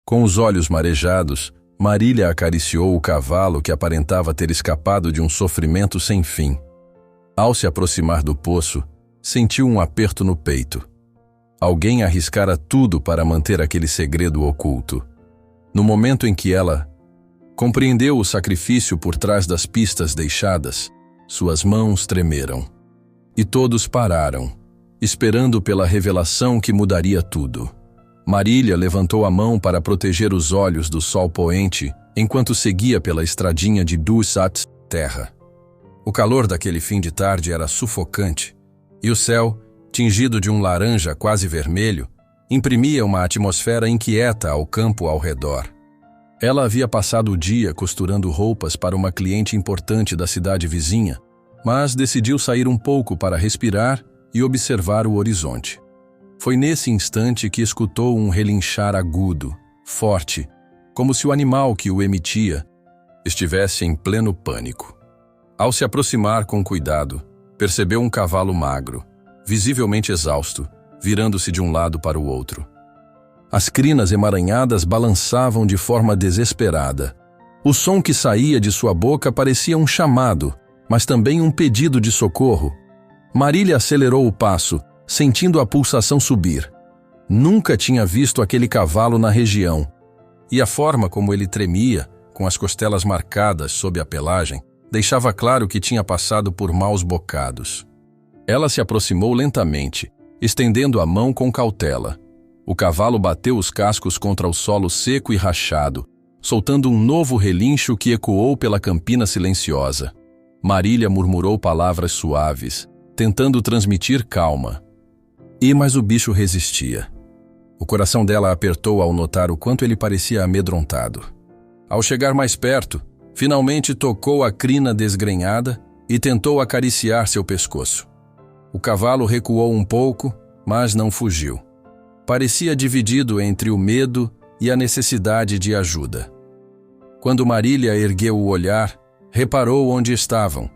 Com os olhos marejados, Marília acariciou o cavalo que aparentava ter escapado de um sofrimento sem fim. Ao se aproximar do poço, sentiu um aperto no peito. Alguém arriscara tudo para manter aquele segredo oculto. No momento em que ela compreendeu o sacrifício por trás das pistas deixadas, suas mãos tremeram. E todos pararam, esperando pela revelação que mudaria tudo. Marília levantou a mão para proteger os olhos do sol poente enquanto seguia pela estradinha de Dusat terra. O calor daquele fim de tarde era sufocante, e o céu, tingido de um laranja quase vermelho, imprimia uma atmosfera inquieta ao campo ao redor. Ela havia passado o dia costurando roupas para uma cliente importante da cidade vizinha, mas decidiu sair um pouco para respirar e observar o horizonte. Foi nesse instante que escutou um relinchar agudo, forte, como se o animal que o emitia estivesse em pleno pânico. Ao se aproximar com cuidado, percebeu um cavalo magro, visivelmente exausto, virando-se de um lado para o outro. As crinas emaranhadas balançavam de forma desesperada. O som que saía de sua boca parecia um chamado, mas também um pedido de socorro. Marília acelerou o passo, sentindo a pulsação subir. Nunca tinha visto aquele cavalo na região, e a forma como ele tremia, com as costelas marcadas sob a pelagem, deixava claro que tinha passado por maus bocados. Ela se aproximou lentamente, estendendo a mão com cautela. O cavalo bateu os cascos contra o solo seco e rachado, soltando um novo relincho que ecoou pela campina silenciosa. Marília murmurou palavras suaves, tentando transmitir calma. Mas o bicho resistia. O coração dela apertou ao notar o quanto ele parecia amedrontado. Ao chegar mais perto, finalmente tocou a crina desgrenhada e tentou acariciar seu pescoço. O cavalo recuou um pouco, mas não fugiu. Parecia dividido entre o medo e a necessidade de ajuda. Quando Marília ergueu o olhar, reparou onde estavam.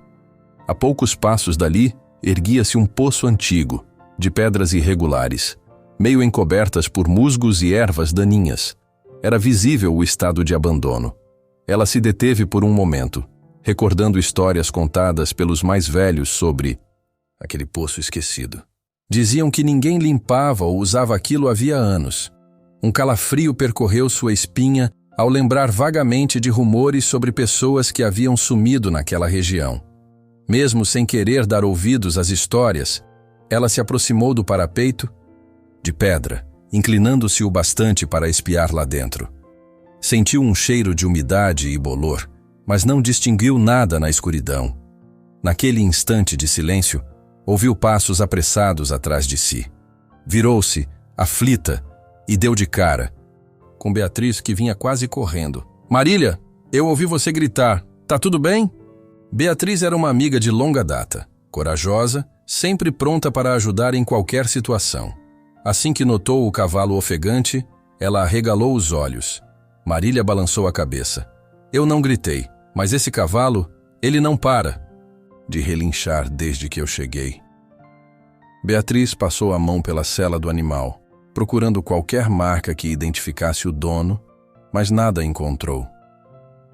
A poucos passos dali, erguia-se um poço antigo, de pedras irregulares, meio encobertas por musgos e ervas daninhas. Era visível o estado de abandono. Ela se deteve por um momento, recordando histórias contadas pelos mais velhos sobre aquele poço esquecido. Diziam que ninguém limpava ou usava aquilo havia anos. Um calafrio percorreu sua espinha ao lembrar vagamente de rumores sobre pessoas que haviam sumido naquela região. Mesmo sem querer dar ouvidos às histórias, ela se aproximou do parapeito de pedra, inclinando-se o bastante para espiar lá dentro. Sentiu um cheiro de umidade e bolor, mas não distinguiu nada na escuridão. Naquele instante de silêncio, ouviu passos apressados atrás de si. Virou-se, aflita, e deu de cara com Beatriz, que vinha quase correndo. "Marília, eu ouvi você gritar. Tá tudo bem?" Beatriz era uma amiga de longa data, corajosa, sempre pronta para ajudar em qualquer situação. Assim que notou o cavalo ofegante, ela arregalou os olhos. Marília balançou a cabeça. "Eu não gritei, mas esse cavalo, ele não para de relinchar desde que eu cheguei." Beatriz passou a mão pela sela do animal, procurando qualquer marca que identificasse o dono, mas nada encontrou.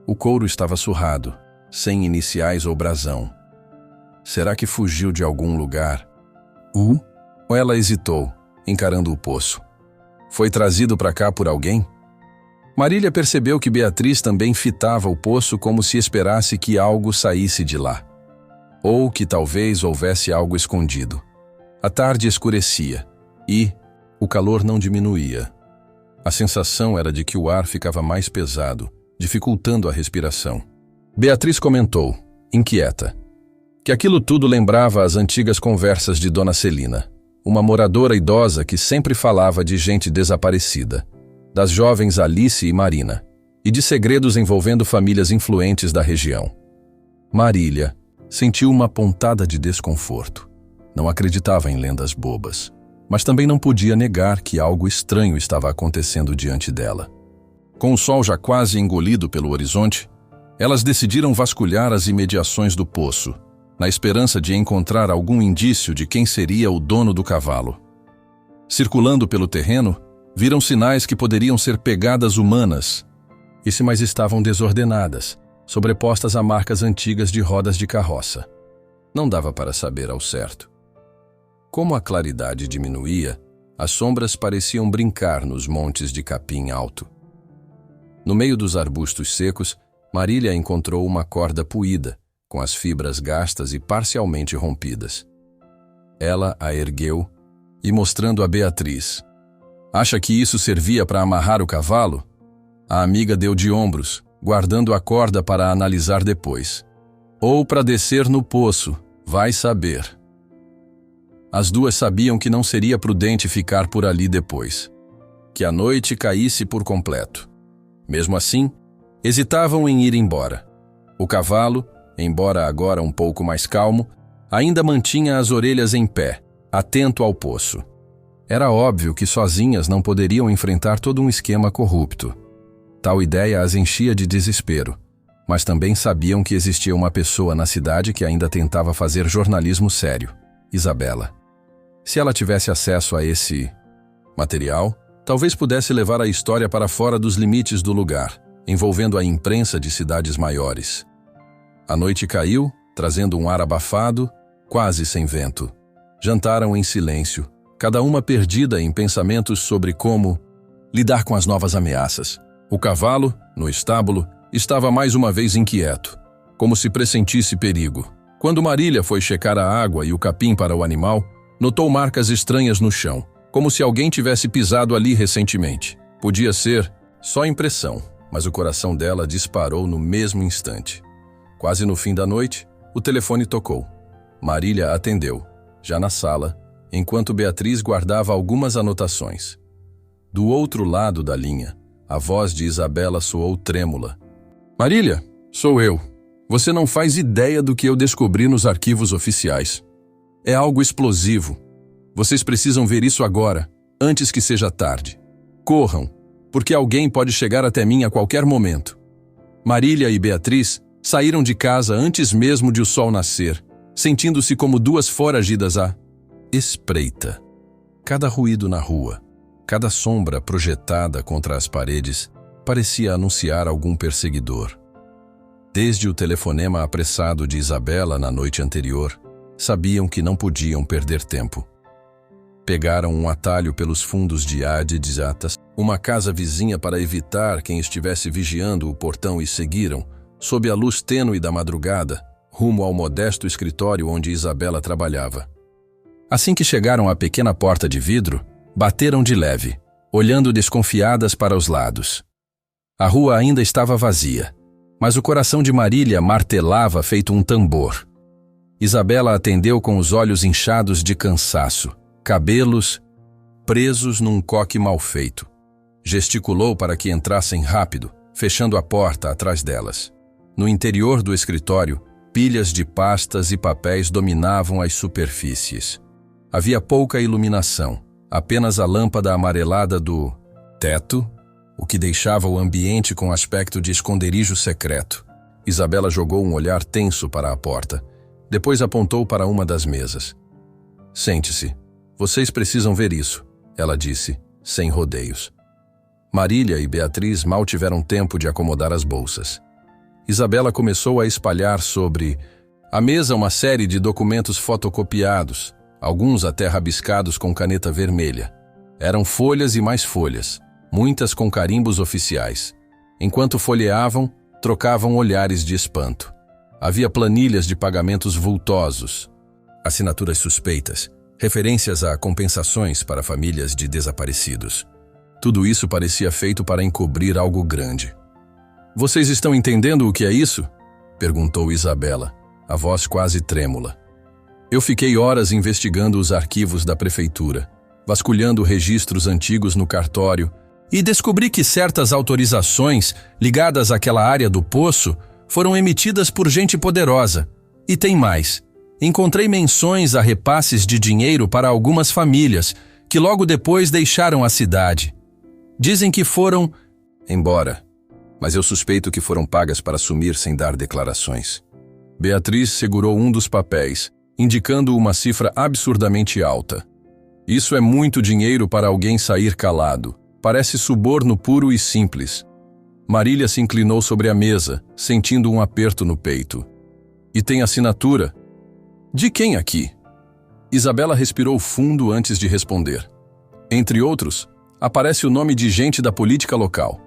O couro estava surrado, sem iniciais ou brasão. Será que fugiu de algum lugar? Ou ela hesitou, encarando o poço. Foi trazido para cá por alguém? Marília percebeu que Beatriz também fitava o poço como se esperasse que algo saísse de lá. Ou que talvez houvesse algo escondido. A tarde escurecia e o calor não diminuía. A sensação era de que o ar ficava mais pesado, dificultando a respiração. Beatriz comentou, inquieta, que aquilo tudo lembrava as antigas conversas de Dona Celina, uma moradora idosa que sempre falava de gente desaparecida, das jovens Alice e Marina, e de segredos envolvendo famílias influentes da região. Marília sentiu uma pontada de desconforto. Não acreditava em lendas bobas, mas também não podia negar que algo estranho estava acontecendo diante dela. Com o sol já quase engolido pelo horizonte, elas decidiram vasculhar as imediações do poço, na esperança de encontrar algum indício de quem seria o dono do cavalo. Circulando pelo terreno, Viram sinais que poderiam ser pegadas humanas, mas estavam desordenadas, sobrepostas a marcas antigas de rodas de carroça. Não dava para saber ao certo. Como a claridade diminuía, as sombras pareciam brincar nos montes de capim alto. No meio dos arbustos secos, Marília encontrou uma corda puída, com as fibras gastas e parcialmente rompidas. Ela a ergueu e, mostrando a Beatriz: "Acha que isso servia para amarrar o cavalo?" A amiga deu de ombros, guardando a corda para analisar depois. "Ou para descer no poço, vai saber." As duas sabiam que não seria prudente ficar por ali depois, que a noite caísse por completo. Mesmo assim, hesitavam em ir embora. O cavalo, embora agora um pouco mais calmo, ainda mantinha as orelhas em pé, atento ao poço. Era óbvio que sozinhas não poderiam enfrentar todo um esquema corrupto. Tal ideia as enchia de desespero, mas também sabiam que existia uma pessoa na cidade que ainda tentava fazer jornalismo sério: Isabela. Se ela tivesse acesso a esse material, talvez pudesse levar a história para fora dos limites do lugar, envolvendo a imprensa de cidades maiores. A noite caiu, trazendo um ar abafado, quase sem vento. Jantaram em silêncio, cada uma perdida em pensamentos sobre como lidar com as novas ameaças. O cavalo, no estábulo, estava mais uma vez inquieto, como se pressentisse perigo. Quando Marília foi checar a água e o capim para o animal, notou marcas estranhas no chão, como se alguém tivesse pisado ali recentemente. Podia ser só impressão, mas o coração dela disparou no mesmo instante. Quase no fim da noite, o telefone tocou. Marília atendeu, já na sala, enquanto Beatriz guardava algumas anotações. Do outro lado da linha, a voz de Isabela soou trêmula. "Marília, sou eu. Você não faz ideia do que eu descobri nos arquivos oficiais. É algo explosivo. Vocês precisam ver isso agora, antes que seja tarde. Corram, porque alguém pode chegar até mim a qualquer momento." Marília e Beatriz saíram de casa antes mesmo de o sol nascer, sentindo-se como duas foragidas à espreita. Cada ruído na rua, cada sombra projetada contra as paredes, parecia anunciar algum perseguidor. Desde o telefonema apressado de Isabela na noite anterior, sabiam que não podiam perder tempo. Pegaram um atalho pelos fundos de Atas, uma casa vizinha, para evitar quem estivesse vigiando o portão, e seguiram, sob a luz tênue da madrugada, rumo ao modesto escritório onde Isabela trabalhava. Assim que chegaram à pequena porta de vidro, bateram de leve, olhando desconfiadas para os lados. A rua ainda estava vazia, mas o coração de Marília martelava feito um tambor. Isabela atendeu com os olhos inchados de cansaço, cabelos presos num coque mal feito. Gesticulou para que entrassem rápido, fechando a porta atrás delas. No interior do escritório, pilhas de pastas e papéis dominavam as superfícies. Havia pouca iluminação, apenas a lâmpada amarelada do teto, o que deixava o ambiente com aspecto de esconderijo secreto. Isabela jogou um olhar tenso para a porta. Depois apontou para uma das mesas. "Sente-se. Vocês precisam ver isso", ela disse, sem rodeios. Marília e Beatriz mal tiveram tempo de acomodar as bolsas. Isabela começou a espalhar sobre a mesa uma série de documentos fotocopiados, alguns até rabiscados com caneta vermelha. Eram folhas e mais folhas, muitas com carimbos oficiais. Enquanto folheavam, trocavam olhares de espanto. Havia planilhas de pagamentos vultosos, assinaturas suspeitas, referências a compensações para famílias de desaparecidos. Tudo isso parecia feito para encobrir algo grande. "Vocês estão entendendo o que é isso?" perguntou Isabela, a voz quase trêmula. "Eu fiquei horas investigando os arquivos da prefeitura, vasculhando registros antigos no cartório, e descobri que certas autorizações ligadas àquela área do poço foram emitidas por gente poderosa. E tem mais. Encontrei menções a repasses de dinheiro para algumas famílias, que logo depois deixaram a cidade. Dizem que foram embora, mas eu suspeito que foram pagas para sumir sem dar declarações." Beatriz segurou um dos papéis, indicando uma cifra absurdamente alta. "Isso é muito dinheiro para alguém sair calado. Parece suborno puro e simples. Marília se inclinou sobre a mesa, sentindo um aperto no peito. E tem assinatura? De quem aqui? Isabela respirou fundo antes de responder. Entre outros, aparece o nome de gente da política local.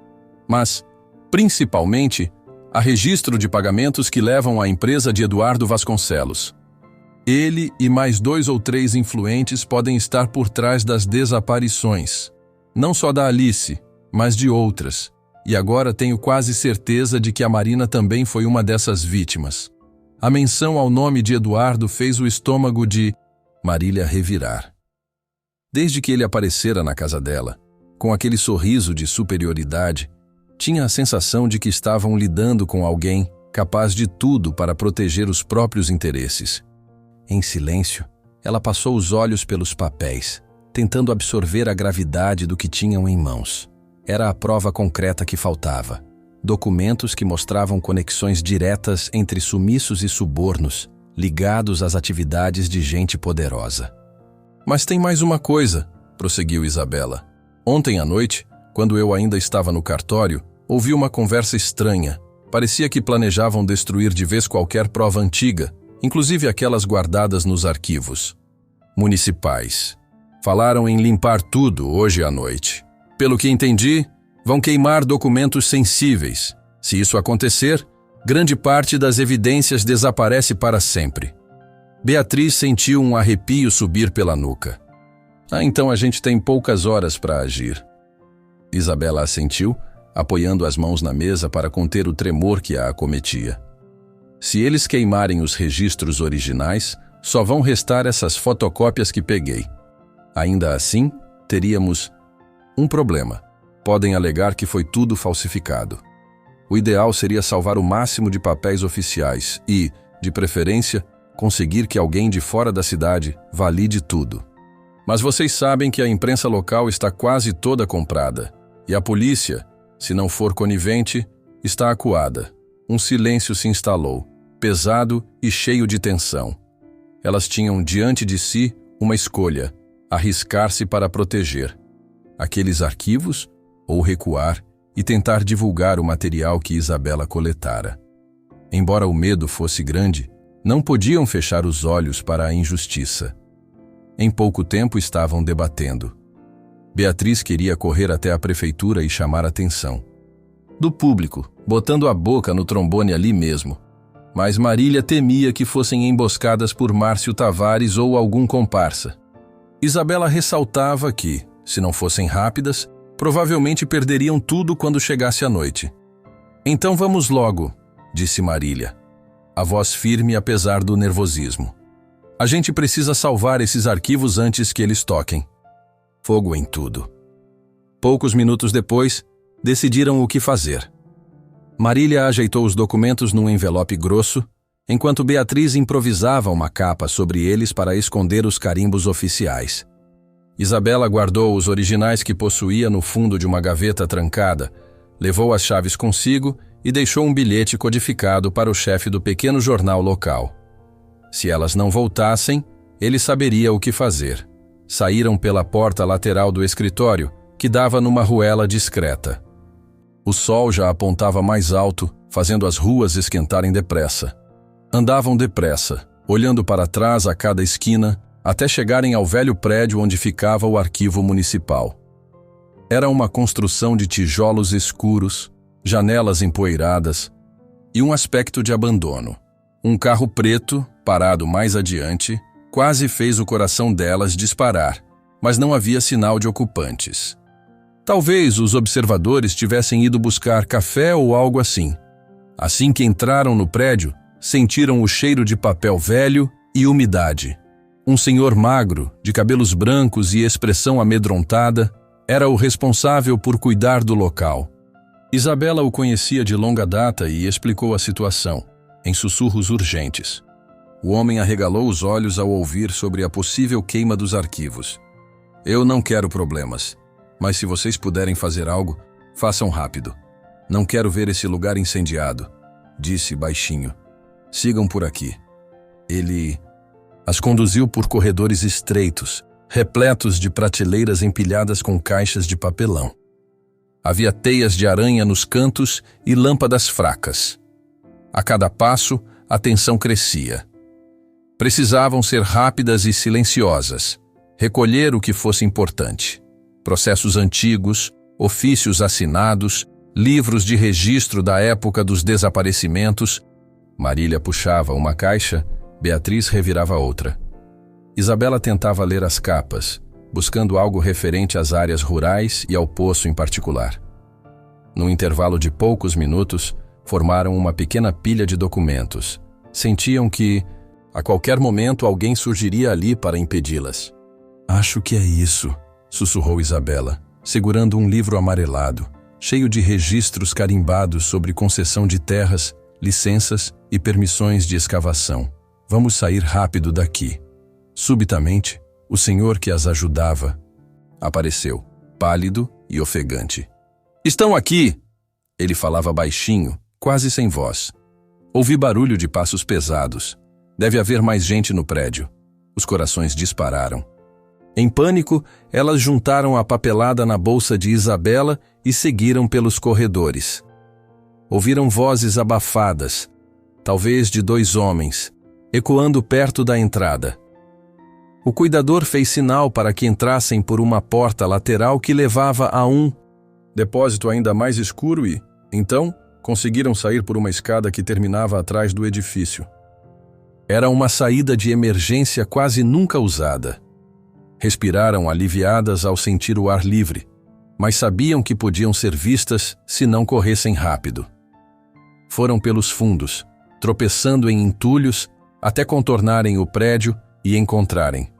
Mas, principalmente, há registro de pagamentos que levam à empresa de Eduardo Vasconcelos. Ele e mais 2 ou 3 influentes podem estar por trás das desaparições. Não só da Alice, mas de outras. E agora tenho quase certeza de que a Marina também foi uma dessas vítimas. A menção ao nome de Eduardo fez o estômago de Marília revirar. Desde que ele aparecera na casa dela, com aquele sorriso de superioridade, tinha a sensação de que estavam lidando com alguém capaz de tudo para proteger os próprios interesses. Em silêncio, ela passou os olhos pelos papéis, tentando absorver a gravidade do que tinham em mãos. Era a prova concreta que faltava. Documentos que mostravam conexões diretas entre sumiços e subornos, ligados às atividades de gente poderosa. Mas tem mais uma coisa, prosseguiu Isabela. Ontem à noite, quando eu ainda estava no cartório, ouvi uma conversa estranha. Parecia que planejavam destruir de vez qualquer prova antiga, inclusive aquelas guardadas nos arquivos municipais. Falaram em limpar tudo hoje à noite. Pelo que entendi, vão queimar documentos sensíveis. Se isso acontecer, grande parte das evidências desaparece para sempre. Beatriz sentiu um arrepio subir pela nuca. Então a gente tem poucas horas para agir. Isabela assentiu, apoiando as mãos na mesa para conter o tremor que a acometia. Se eles queimarem os registros originais, só vão restar essas fotocópias que peguei. Ainda assim, teríamos um problema. Podem alegar que foi tudo falsificado. O ideal seria salvar o máximo de papéis oficiais e, de preferência, conseguir que alguém de fora da cidade valide tudo. Mas vocês sabem que a imprensa local está quase toda comprada. E a polícia, se não for conivente, está acuada. Um silêncio se instalou, pesado e cheio de tensão. Elas tinham diante de si uma escolha: arriscar-se para proteger aqueles arquivos ou recuar e tentar divulgar o material que Isabela coletara. Embora o medo fosse grande, não podiam fechar os olhos para a injustiça. Em pouco tempo estavam debatendo. Beatriz queria correr até a prefeitura e chamar atenção do público, botando a boca no trombone ali mesmo. Mas Marília temia que fossem emboscadas por Márcio Tavares ou algum comparsa. Isabela ressaltava que, se não fossem rápidas, provavelmente perderiam tudo quando chegasse a noite. Então vamos logo, disse Marília, a voz firme apesar do nervosismo. A gente precisa salvar esses arquivos antes que eles toquem. Fogo em tudo. Poucos minutos depois, decidiram o que fazer. Marília ajeitou os documentos num envelope grosso, enquanto Beatriz improvisava uma capa sobre eles para esconder os carimbos oficiais. Isabela guardou os originais que possuía no fundo de uma gaveta trancada, levou as chaves consigo e deixou um bilhete codificado para o chefe do pequeno jornal local. Se elas não voltassem, ele saberia o que fazer. Saíram pela porta lateral do escritório, que dava numa ruela discreta. O sol já apontava mais alto, fazendo as ruas esquentarem depressa. Andavam depressa, olhando para trás a cada esquina, até chegarem ao velho prédio onde ficava o arquivo municipal. Era uma construção de tijolos escuros, janelas empoeiradas e um aspecto de abandono. Um carro preto, parado mais adiante, quase fez o coração delas disparar, mas não havia sinal de ocupantes. Talvez os observadores tivessem ido buscar café ou algo assim. Assim que entraram no prédio, sentiram o cheiro de papel velho e umidade. Um senhor magro, de cabelos brancos e expressão amedrontada, era o responsável por cuidar do local. Isabela o conhecia de longa data e explicou a situação, em sussurros urgentes. O homem arregalou os olhos ao ouvir sobre a possível queima dos arquivos. Eu não quero problemas, mas se vocês puderem fazer algo, façam rápido. Não quero ver esse lugar incendiado, disse baixinho. Sigam por aqui. Ele as conduziu por corredores estreitos, repletos de prateleiras empilhadas com caixas de papelão. Havia teias de aranha nos cantos e lâmpadas fracas. A cada passo, a tensão crescia. Precisavam ser rápidas e silenciosas, recolher o que fosse importante. Processos antigos, ofícios assinados, livros de registro da época dos desaparecimentos. Marília puxava uma caixa, Beatriz revirava outra. Isabela tentava ler as capas, buscando algo referente às áreas rurais e ao poço em particular. Num intervalo de poucos minutos, formaram uma pequena pilha de documentos. Sentiam que, a qualquer momento, alguém surgiria ali para impedi-las. «Acho que é isso», sussurrou Isabela, segurando um livro amarelado, cheio de registros carimbados sobre concessão de terras, licenças e permissões de escavação. «Vamos sair rápido daqui». Subitamente, o senhor que as ajudava apareceu, pálido e ofegante. «Estão aqui!» Ele falava baixinho, quase sem voz. Ouvi barulho de passos pesados. Deve haver mais gente no prédio. Os corações dispararam. Em pânico, elas juntaram a papelada na bolsa de Isabela e seguiram pelos corredores. Ouviram vozes abafadas, talvez de 2 homens, ecoando perto da entrada. O cuidador fez sinal para que entrassem por uma porta lateral que levava a um depósito ainda mais escuro e, então, conseguiram sair por uma escada que terminava atrás do edifício. Era uma saída de emergência quase nunca usada. Respiraram aliviadas ao sentir o ar livre, mas sabiam que podiam ser vistas se não corressem rápido. Foram pelos fundos, tropeçando em entulhos, até contornarem o prédio e encontrarem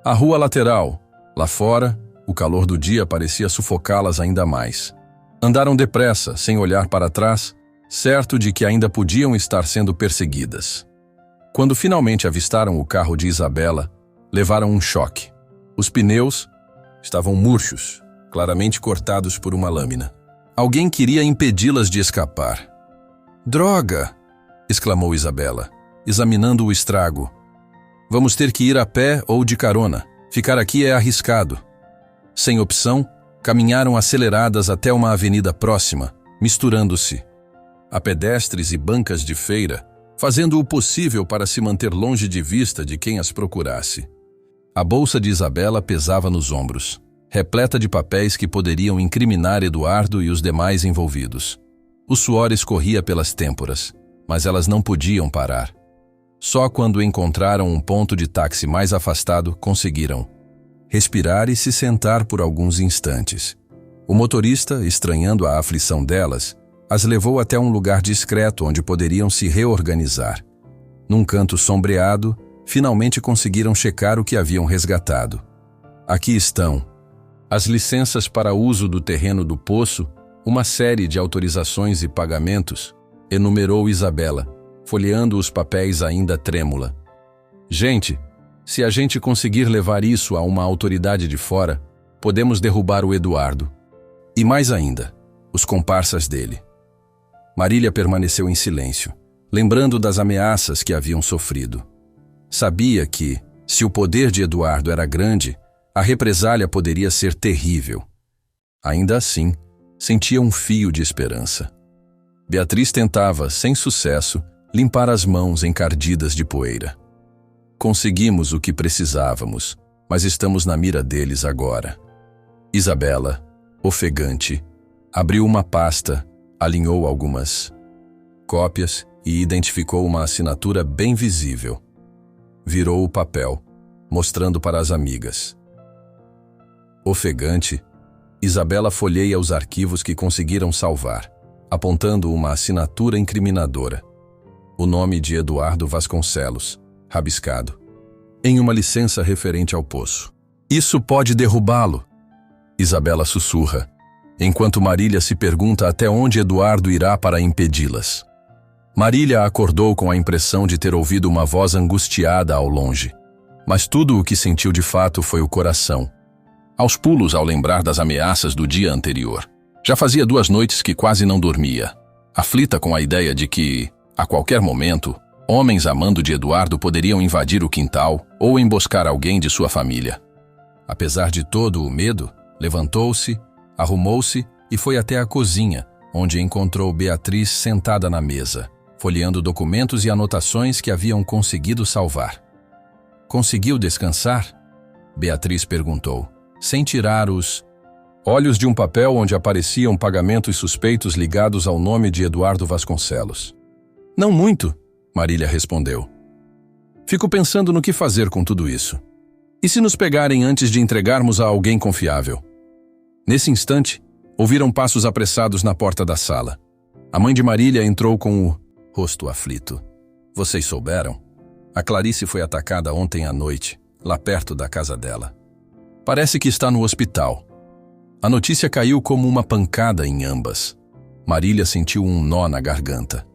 a rua lateral. Lá fora, o calor do dia parecia sufocá-las ainda mais. Andaram depressa, sem olhar para trás, certo de que ainda podiam estar sendo perseguidas. Quando finalmente avistaram o carro de Isabela, levaram um choque. Os pneus estavam murchos, claramente cortados por uma lâmina. Alguém queria impedi-las de escapar. «Droga!» exclamou Isabela, examinando o estrago. «Vamos ter que ir a pé ou de carona. Ficar aqui é arriscado». Sem opção, caminharam aceleradas até uma avenida próxima, misturando-se a pedestres e bancas de feira, fazendo o possível para se manter longe de vista de quem as procurasse. A bolsa de Isabela pesava nos ombros, repleta de papéis que poderiam incriminar Eduardo e os demais envolvidos. O suor escorria pelas têmporas, mas elas não podiam parar. Só quando encontraram um ponto de táxi mais afastado, conseguiram respirar e se sentar por alguns instantes. O motorista, estranhando a aflição delas, as levou até um lugar discreto onde poderiam se reorganizar. Num canto sombreado, finalmente conseguiram checar o que haviam resgatado. Aqui estão as licenças para uso do terreno do poço, uma série de autorizações e pagamentos, enumerou Isabela, folheando os papéis ainda trêmula. Gente, se a gente conseguir levar isso a uma autoridade de fora, podemos derrubar o Eduardo. E mais ainda, os comparsas dele. Marília permaneceu em silêncio, lembrando das ameaças que haviam sofrido. Sabia que, se o poder de Eduardo era grande, a represália poderia ser terrível. Ainda assim, sentia um fio de esperança. Beatriz tentava, sem sucesso, limpar as mãos encardidas de poeira. Conseguimos o que precisávamos, mas estamos na mira deles agora. Isabela, ofegante, abriu uma pasta, alinhou algumas cópias e identificou uma assinatura bem visível. Virou o papel, mostrando para as amigas. Ofegante, Isabela folheia os arquivos que conseguiram salvar, apontando uma assinatura incriminadora. O nome de Eduardo Vasconcelos, rabiscado, em uma licença referente ao poço. Isso pode derrubá-lo, Isabela sussurra, enquanto Marília se pergunta até onde Eduardo irá para impedi-las. Marília acordou com a impressão de ter ouvido uma voz angustiada ao longe, mas tudo o que sentiu de fato foi o coração. Aos pulos ao lembrar das ameaças do dia anterior. Já fazia 2 noites que quase não dormia, aflita com a ideia de que, a qualquer momento, homens a mando de Eduardo poderiam invadir o quintal ou emboscar alguém de sua família. Apesar de todo o medo, levantou-se, arrumou-se e foi até a cozinha, onde encontrou Beatriz sentada na mesa, folheando documentos e anotações que haviam conseguido salvar. Conseguiu descansar? Beatriz perguntou, sem tirar os olhos de um papel onde apareciam pagamentos suspeitos ligados ao nome de Eduardo Vasconcelos. Não muito, Marília respondeu. Fico pensando no que fazer com tudo isso. E se nos pegarem antes de entregarmos a alguém confiável? Nesse instante, ouviram passos apressados na porta da sala. A mãe de Marília entrou com o rosto aflito. Vocês souberam? A Clarice foi atacada ontem à noite, lá perto da casa dela. Parece que está no hospital. A notícia caiu como uma pancada em ambas. Marília sentiu um nó na garganta.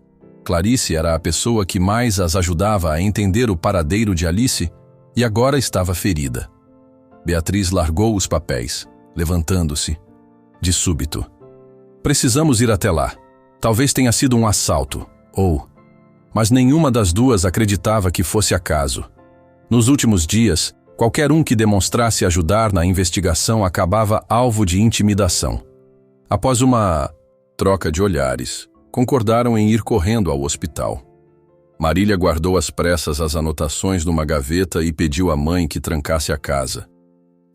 Clarice era a pessoa que mais as ajudava a entender o paradeiro de Alice e agora estava ferida. Beatriz largou os papéis, levantando-se. De súbito. Precisamos ir até lá. Talvez tenha sido um assalto, ou... Mas nenhuma das duas acreditava que fosse acaso. Nos últimos dias, qualquer um que demonstrasse ajudar na investigação acabava alvo de intimidação. Após uma troca de olhares, concordaram em ir correndo ao hospital. Marília guardou às pressas as anotações numa gaveta e pediu à mãe que trancasse a casa.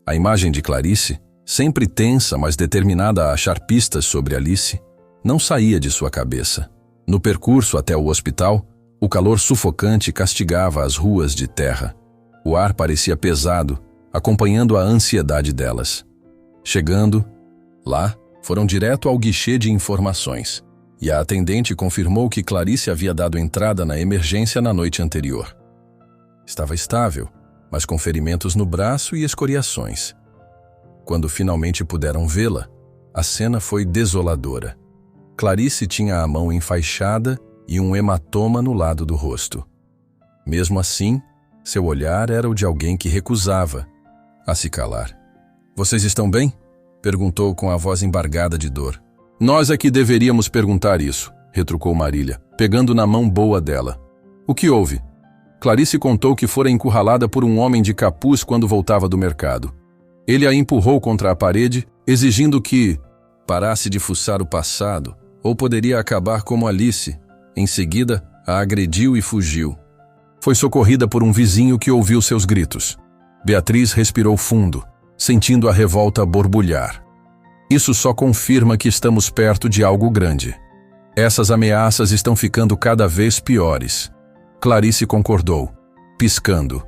A imagem de Clarice, sempre tensa, mas determinada a achar pistas sobre Alice, não saía de sua cabeça. No percurso até o hospital, o calor sufocante castigava as ruas de terra. O ar parecia pesado, acompanhando a ansiedade delas. Chegando lá, foram direto ao guichê de informações, e a atendente confirmou que Clarice havia dado entrada na emergência na noite anterior. Estava estável, mas com ferimentos no braço e escoriações. Quando finalmente puderam vê-la, a cena foi desoladora. Clarice tinha a mão enfaixada e um hematoma no lado do rosto. Mesmo assim, seu olhar era o de alguém que recusava a se calar. "Vocês estão bem?" perguntou com a voz embargada de dor. "Nós é que deveríamos perguntar isso", retrucou Marília, pegando na mão boa dela. "O que houve?" Clarice contou que fora encurralada por um homem de capuz quando voltava do mercado. Ele a empurrou contra a parede, exigindo que parasse de fuçar o passado, ou poderia acabar como Alice. Em seguida, a agrediu e fugiu. Foi socorrida por um vizinho que ouviu seus gritos. Beatriz respirou fundo, sentindo a revolta borbulhar. Isso só confirma que estamos perto de algo grande. Essas ameaças estão ficando cada vez piores. Clarice concordou, piscando,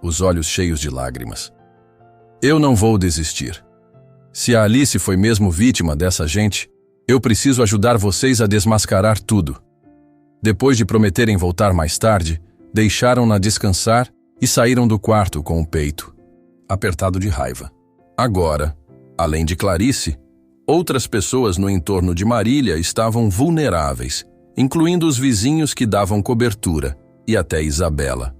os olhos cheios de lágrimas. "Eu não vou desistir. Se a Alice foi mesmo vítima dessa gente, eu preciso ajudar vocês a desmascarar tudo." Depois de prometerem voltar mais tarde, deixaram-na descansar e saíram do quarto com o peito apertado de raiva. Agora, além de Clarice, outras pessoas no entorno de Marília estavam vulneráveis, incluindo os vizinhos que davam cobertura, e até Isabela.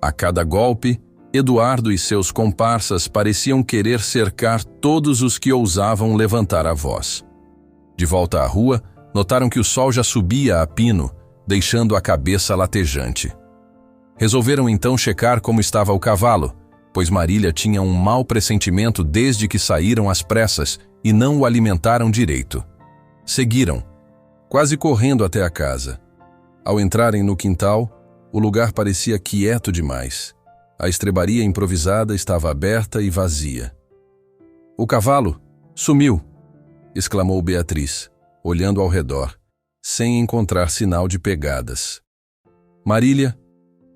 A cada golpe, Eduardo e seus comparsas pareciam querer cercar todos os que ousavam levantar a voz. De volta à rua, notaram que o sol já subia a pino, deixando a cabeça latejante. Resolveram então checar como estava o cavalo, pois Marília tinha um mau pressentimento desde que saíram às pressas e não o alimentaram direito. Seguiram, quase correndo até a casa. Ao entrarem no quintal, o lugar parecia quieto demais. A estrebaria improvisada estava aberta e vazia. "O cavalo sumiu!" exclamou Beatriz, olhando ao redor, sem encontrar sinal de pegadas. Marília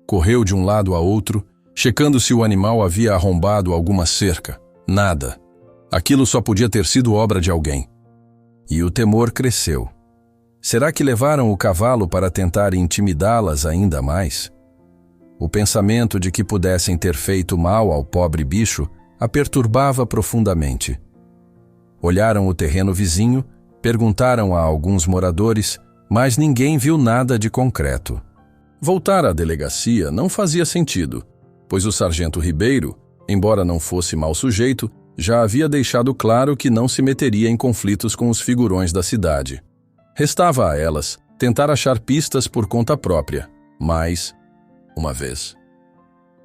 correu de um lado a outro, checando se o animal havia arrombado alguma cerca. Nada. Aquilo só podia ter sido obra de alguém. E o temor cresceu. Será que levaram o cavalo para tentar intimidá-las ainda mais? O pensamento de que pudessem ter feito mal ao pobre bicho a perturbava profundamente. Olharam o terreno vizinho, perguntaram a alguns moradores, mas ninguém viu nada de concreto. Voltar à delegacia não fazia sentido, pois o sargento Ribeiro, embora não fosse mau sujeito, já havia deixado claro que não se meteria em conflitos com os figurões da cidade. Restava a elas tentar achar pistas por conta própria, mais uma vez.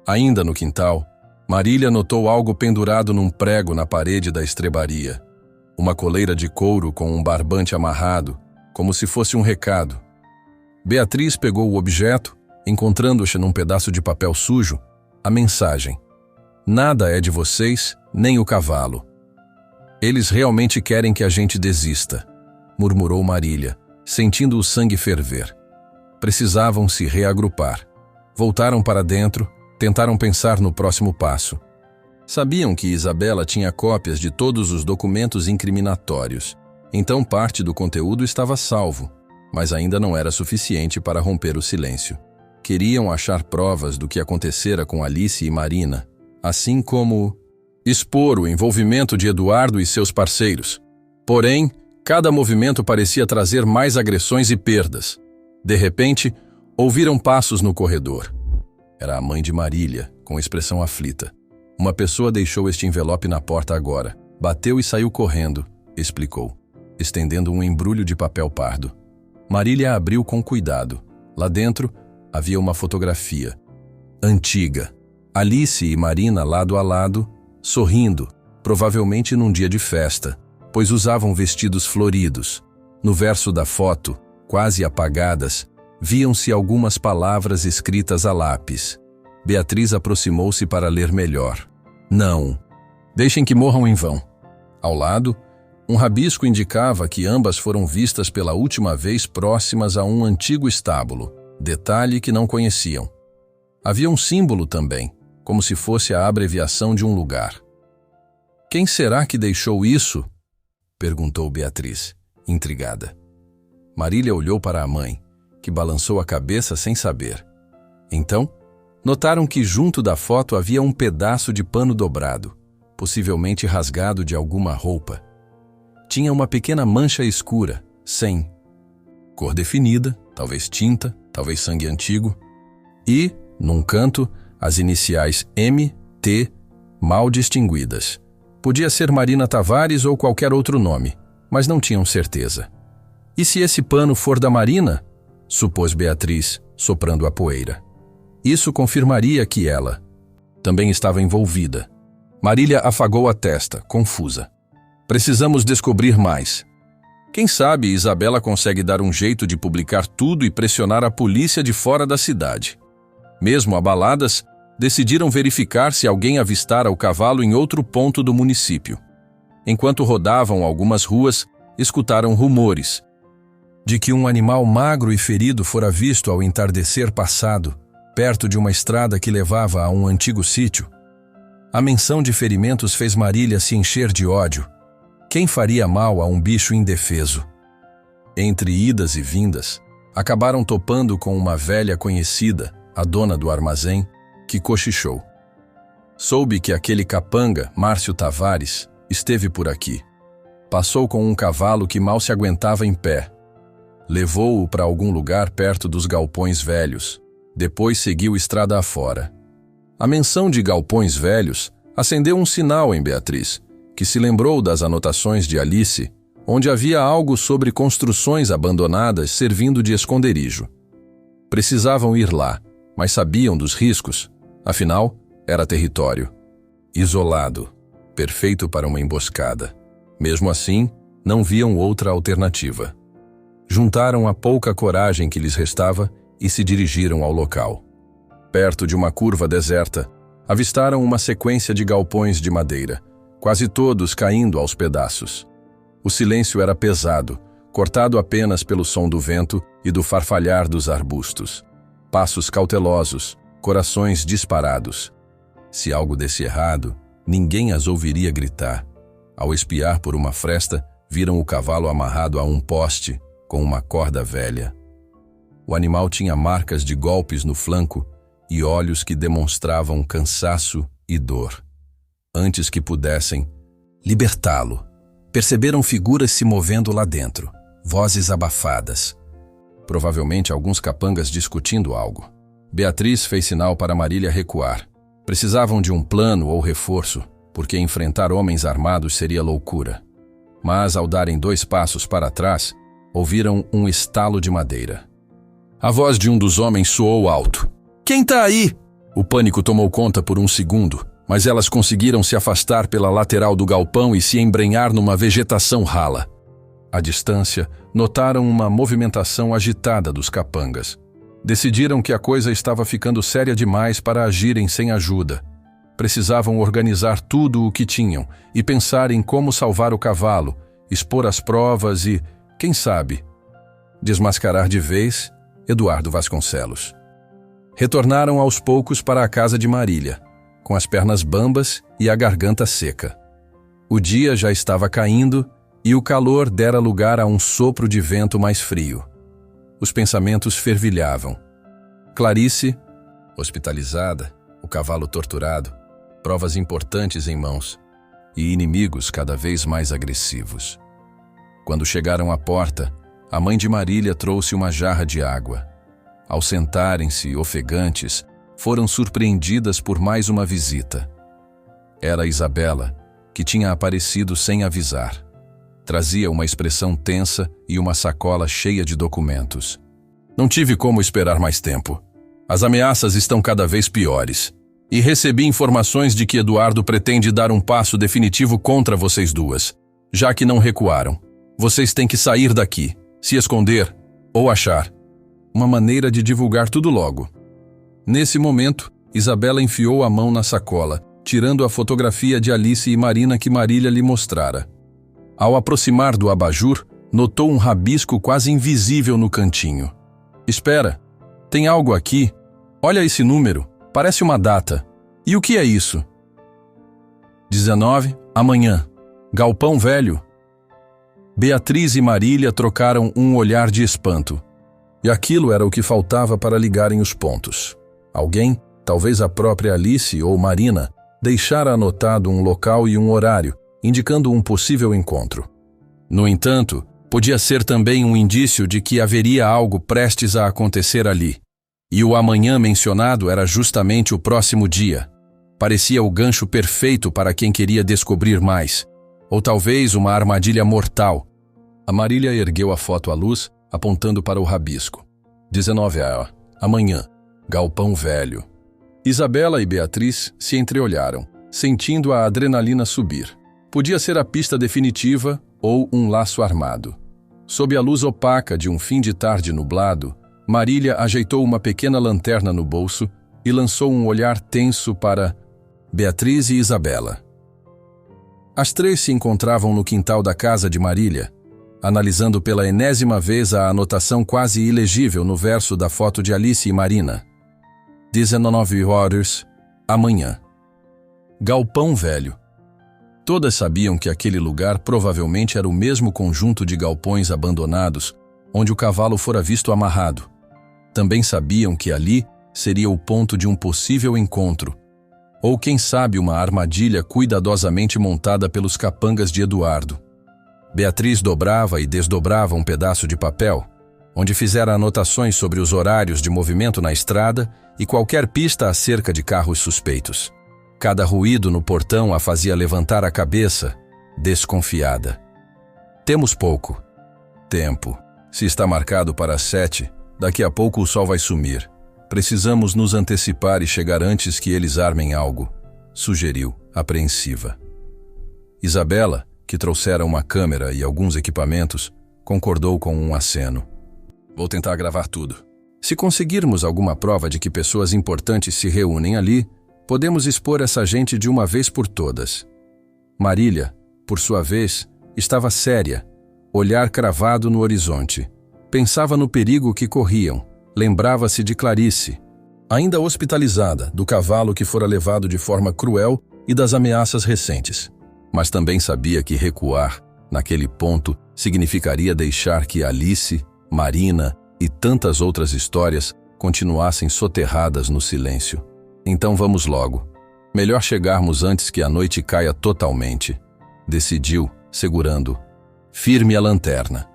Ainda no quintal, Marília notou algo pendurado num prego na parede da estrebaria. Uma coleira de couro com um barbante amarrado, como se fosse um recado. Beatriz pegou o objeto, encontrando-se num pedaço de papel sujo, a mensagem: "Nada é de vocês, nem o cavalo. Eles realmente querem que a gente desista", murmurou Marília, sentindo o sangue ferver. Precisavam se reagrupar. Voltaram para dentro, tentaram pensar no próximo passo. Sabiam que Isabela tinha cópias de todos os documentos incriminatórios, então parte do conteúdo estava salvo, mas ainda não era suficiente para romper o silêncio. Queriam achar provas do que acontecera com Alice e Marina, assim como expor o envolvimento de Eduardo e seus parceiros. Porém, cada movimento parecia trazer mais agressões e perdas. De repente, ouviram passos no corredor. Era a mãe de Marília, com expressão aflita. "Uma pessoa deixou este envelope na porta agora. Bateu e saiu correndo", explicou, estendendo um embrulho de papel pardo. Marília abriu com cuidado. Lá dentro, havia uma fotografia. Antiga. Alice e Marina lado a lado, sorrindo, provavelmente num dia de festa, pois usavam vestidos floridos. No verso da foto, quase apagadas, viam-se algumas palavras escritas a lápis. Beatriz aproximou-se para ler melhor. "Não. Deixem que morram em vão." Ao lado, um rabisco indicava que ambas foram vistas pela última vez próximas a um antigo estábulo, detalhe que não conheciam. Havia um símbolo também, como se fosse a abreviação de um lugar. "Quem será que deixou isso?" perguntou Beatriz, intrigada. Marília olhou para a mãe, que balançou a cabeça sem saber. Então, notaram que junto da foto havia um pedaço de pano dobrado, possivelmente rasgado de alguma roupa. Tinha uma pequena mancha escura, sem cor definida, talvez tinta, talvez sangue antigo, e, num canto, as iniciais M.T. mal distinguidas. Podia ser Marina Tavares ou qualquer outro nome, mas não tinham certeza. "E se esse pano for da Marina?", supôs Beatriz, soprando a poeira. Isso confirmaria que ela também estava envolvida. Marília afagou a testa, confusa. "Precisamos descobrir mais. Quem sabe Isabela consegue dar um jeito de publicar tudo e pressionar a polícia de fora da cidade." Mesmo abaladas, decidiram verificar se alguém avistara o cavalo em outro ponto do município. Enquanto rodavam algumas ruas, escutaram rumores de que um animal magro e ferido fora visto ao entardecer passado, perto de uma estrada que levava a um antigo sítio. A menção de ferimentos fez Marília se encher de ódio. Quem faria mal a um bicho indefeso? Entre idas e vindas, acabaram topando com uma velha conhecida, a dona do armazém, que cochichou. Soube que aquele capanga, Márcio Tavares, esteve por aqui. Passou com um cavalo que mal se aguentava em pé. Levou-o para algum lugar perto dos galpões velhos. Depois seguiu estrada afora. A menção de galpões velhos acendeu um sinal em Beatriz, que se lembrou das anotações de Alice, onde havia algo sobre construções abandonadas servindo de esconderijo. Precisavam ir lá, mas sabiam dos riscos. Afinal, era território isolado, perfeito para uma emboscada. Mesmo assim, não viam outra alternativa. Juntaram a pouca coragem que lhes restava e se dirigiram ao local. Perto de uma curva deserta, avistaram uma sequência de galpões de madeira, quase todos caindo aos pedaços. O silêncio era pesado, cortado apenas pelo som do vento e do farfalhar dos arbustos. Passos cautelosos, corações disparados. Se algo desse errado, ninguém as ouviria gritar. Ao espiar por uma fresta, viram o cavalo amarrado a um poste com uma corda velha. O animal tinha marcas de golpes no flanco e olhos que demonstravam cansaço e dor. Antes que pudessem libertá-lo, perceberam figuras se movendo lá dentro, vozes abafadas. Provavelmente alguns capangas discutindo algo. Beatriz fez sinal para Marília recuar. Precisavam de um plano ou reforço, porque enfrentar homens armados seria loucura. Mas ao darem 2 passos para trás, ouviram um estalo de madeira. A voz de um dos homens soou alto. "Quem tá aí?" O pânico tomou conta por um segundo, mas elas conseguiram se afastar pela lateral do galpão e se embrenhar numa vegetação rala. À distância, notaram uma movimentação agitada dos capangas. Decidiram que a coisa estava ficando séria demais para agirem sem ajuda. Precisavam organizar tudo o que tinham e pensar em como salvar o cavalo, expor as provas e, quem sabe, desmascarar de vez Eduardo Vasconcelos. Retornaram aos poucos para a casa de Marília, com as pernas bambas e a garganta seca. O dia já estava caindo e o calor dera lugar a um sopro de vento mais frio. Os pensamentos fervilhavam. Clarice, hospitalizada, o cavalo torturado, provas importantes em mãos e inimigos cada vez mais agressivos. Quando chegaram à porta, a mãe de Marília trouxe uma jarra de água. Ao sentarem-se, ofegantes, foram surpreendidas por mais uma visita. Era Isabela, que tinha aparecido sem avisar. Trazia uma expressão tensa e uma sacola cheia de documentos. Não tive como esperar mais tempo. As ameaças estão cada vez piores. E recebi informações de que Eduardo pretende dar um passo definitivo contra vocês duas. Já que não recuaram, vocês têm que sair daqui, se esconder ou achar uma maneira de divulgar tudo logo. Nesse momento, Isabela enfiou a mão na sacola, tirando a fotografia de Alice e Marina que Marília lhe mostrara. Ao aproximar do abajur, notou um rabisco quase invisível no cantinho. Espera, tem algo aqui? Olha esse número, parece uma data. E o que é isso? 19, amanhã. Galpão Velho. Beatriz e Marília trocaram um olhar de espanto. E aquilo era o que faltava para ligarem os pontos. Alguém, talvez a própria Alice ou Marina, deixara anotado um local e um horário, indicando um possível encontro. No entanto, podia ser também um indício de que haveria algo prestes a acontecer ali. E o amanhã mencionado era justamente o próximo dia. Parecia o gancho perfeito para quem queria descobrir mais. Ou talvez uma armadilha mortal. A Marília ergueu a foto à luz, apontando para o rabisco. 19 amanhã. Galpão Velho. Isabela e Beatriz se entreolharam, sentindo a adrenalina subir. Podia ser a pista definitiva ou um laço armado. Sob a luz opaca de um fim de tarde nublado, Marília ajeitou uma pequena lanterna no bolso e lançou um olhar tenso para Beatriz e Isabela. As três se encontravam no quintal da casa de Marília, analisando pela enésima vez a anotação quase ilegível no verso da foto de Alice e Marina. 19 horas, amanhã. Galpão Velho. Todas sabiam que aquele lugar provavelmente era o mesmo conjunto de galpões abandonados onde o cavalo fora visto amarrado. Também sabiam que ali seria o ponto de um possível encontro, ou quem sabe uma armadilha cuidadosamente montada pelos capangas de Eduardo. Beatriz dobrava e desdobrava um pedaço de papel, onde fizera anotações sobre os horários de movimento na estrada e qualquer pista acerca de carros suspeitos. Cada ruído no portão a fazia levantar a cabeça, desconfiada. Temos pouco tempo. Se está marcado para as 7, daqui a pouco o sol vai sumir. Precisamos nos antecipar e chegar antes que eles armem algo, sugeriu, apreensiva. Isabela, que trouxera uma câmera e alguns equipamentos, concordou com um aceno. Vou tentar gravar tudo. Se conseguirmos alguma prova de que pessoas importantes se reúnem ali, podemos expor essa gente de uma vez por todas. Marília, por sua vez, estava séria, olhar cravado no horizonte. Pensava no perigo que corriam. Lembrava-se de Clarice, ainda hospitalizada, do cavalo que fora levado de forma cruel e das ameaças recentes. Mas também sabia que recuar, naquele ponto, significaria deixar que Alice, Marina e tantas outras histórias continuassem soterradas no silêncio. Então vamos logo. Melhor chegarmos antes que a noite caia totalmente, decidiu, segurando firme a lanterna.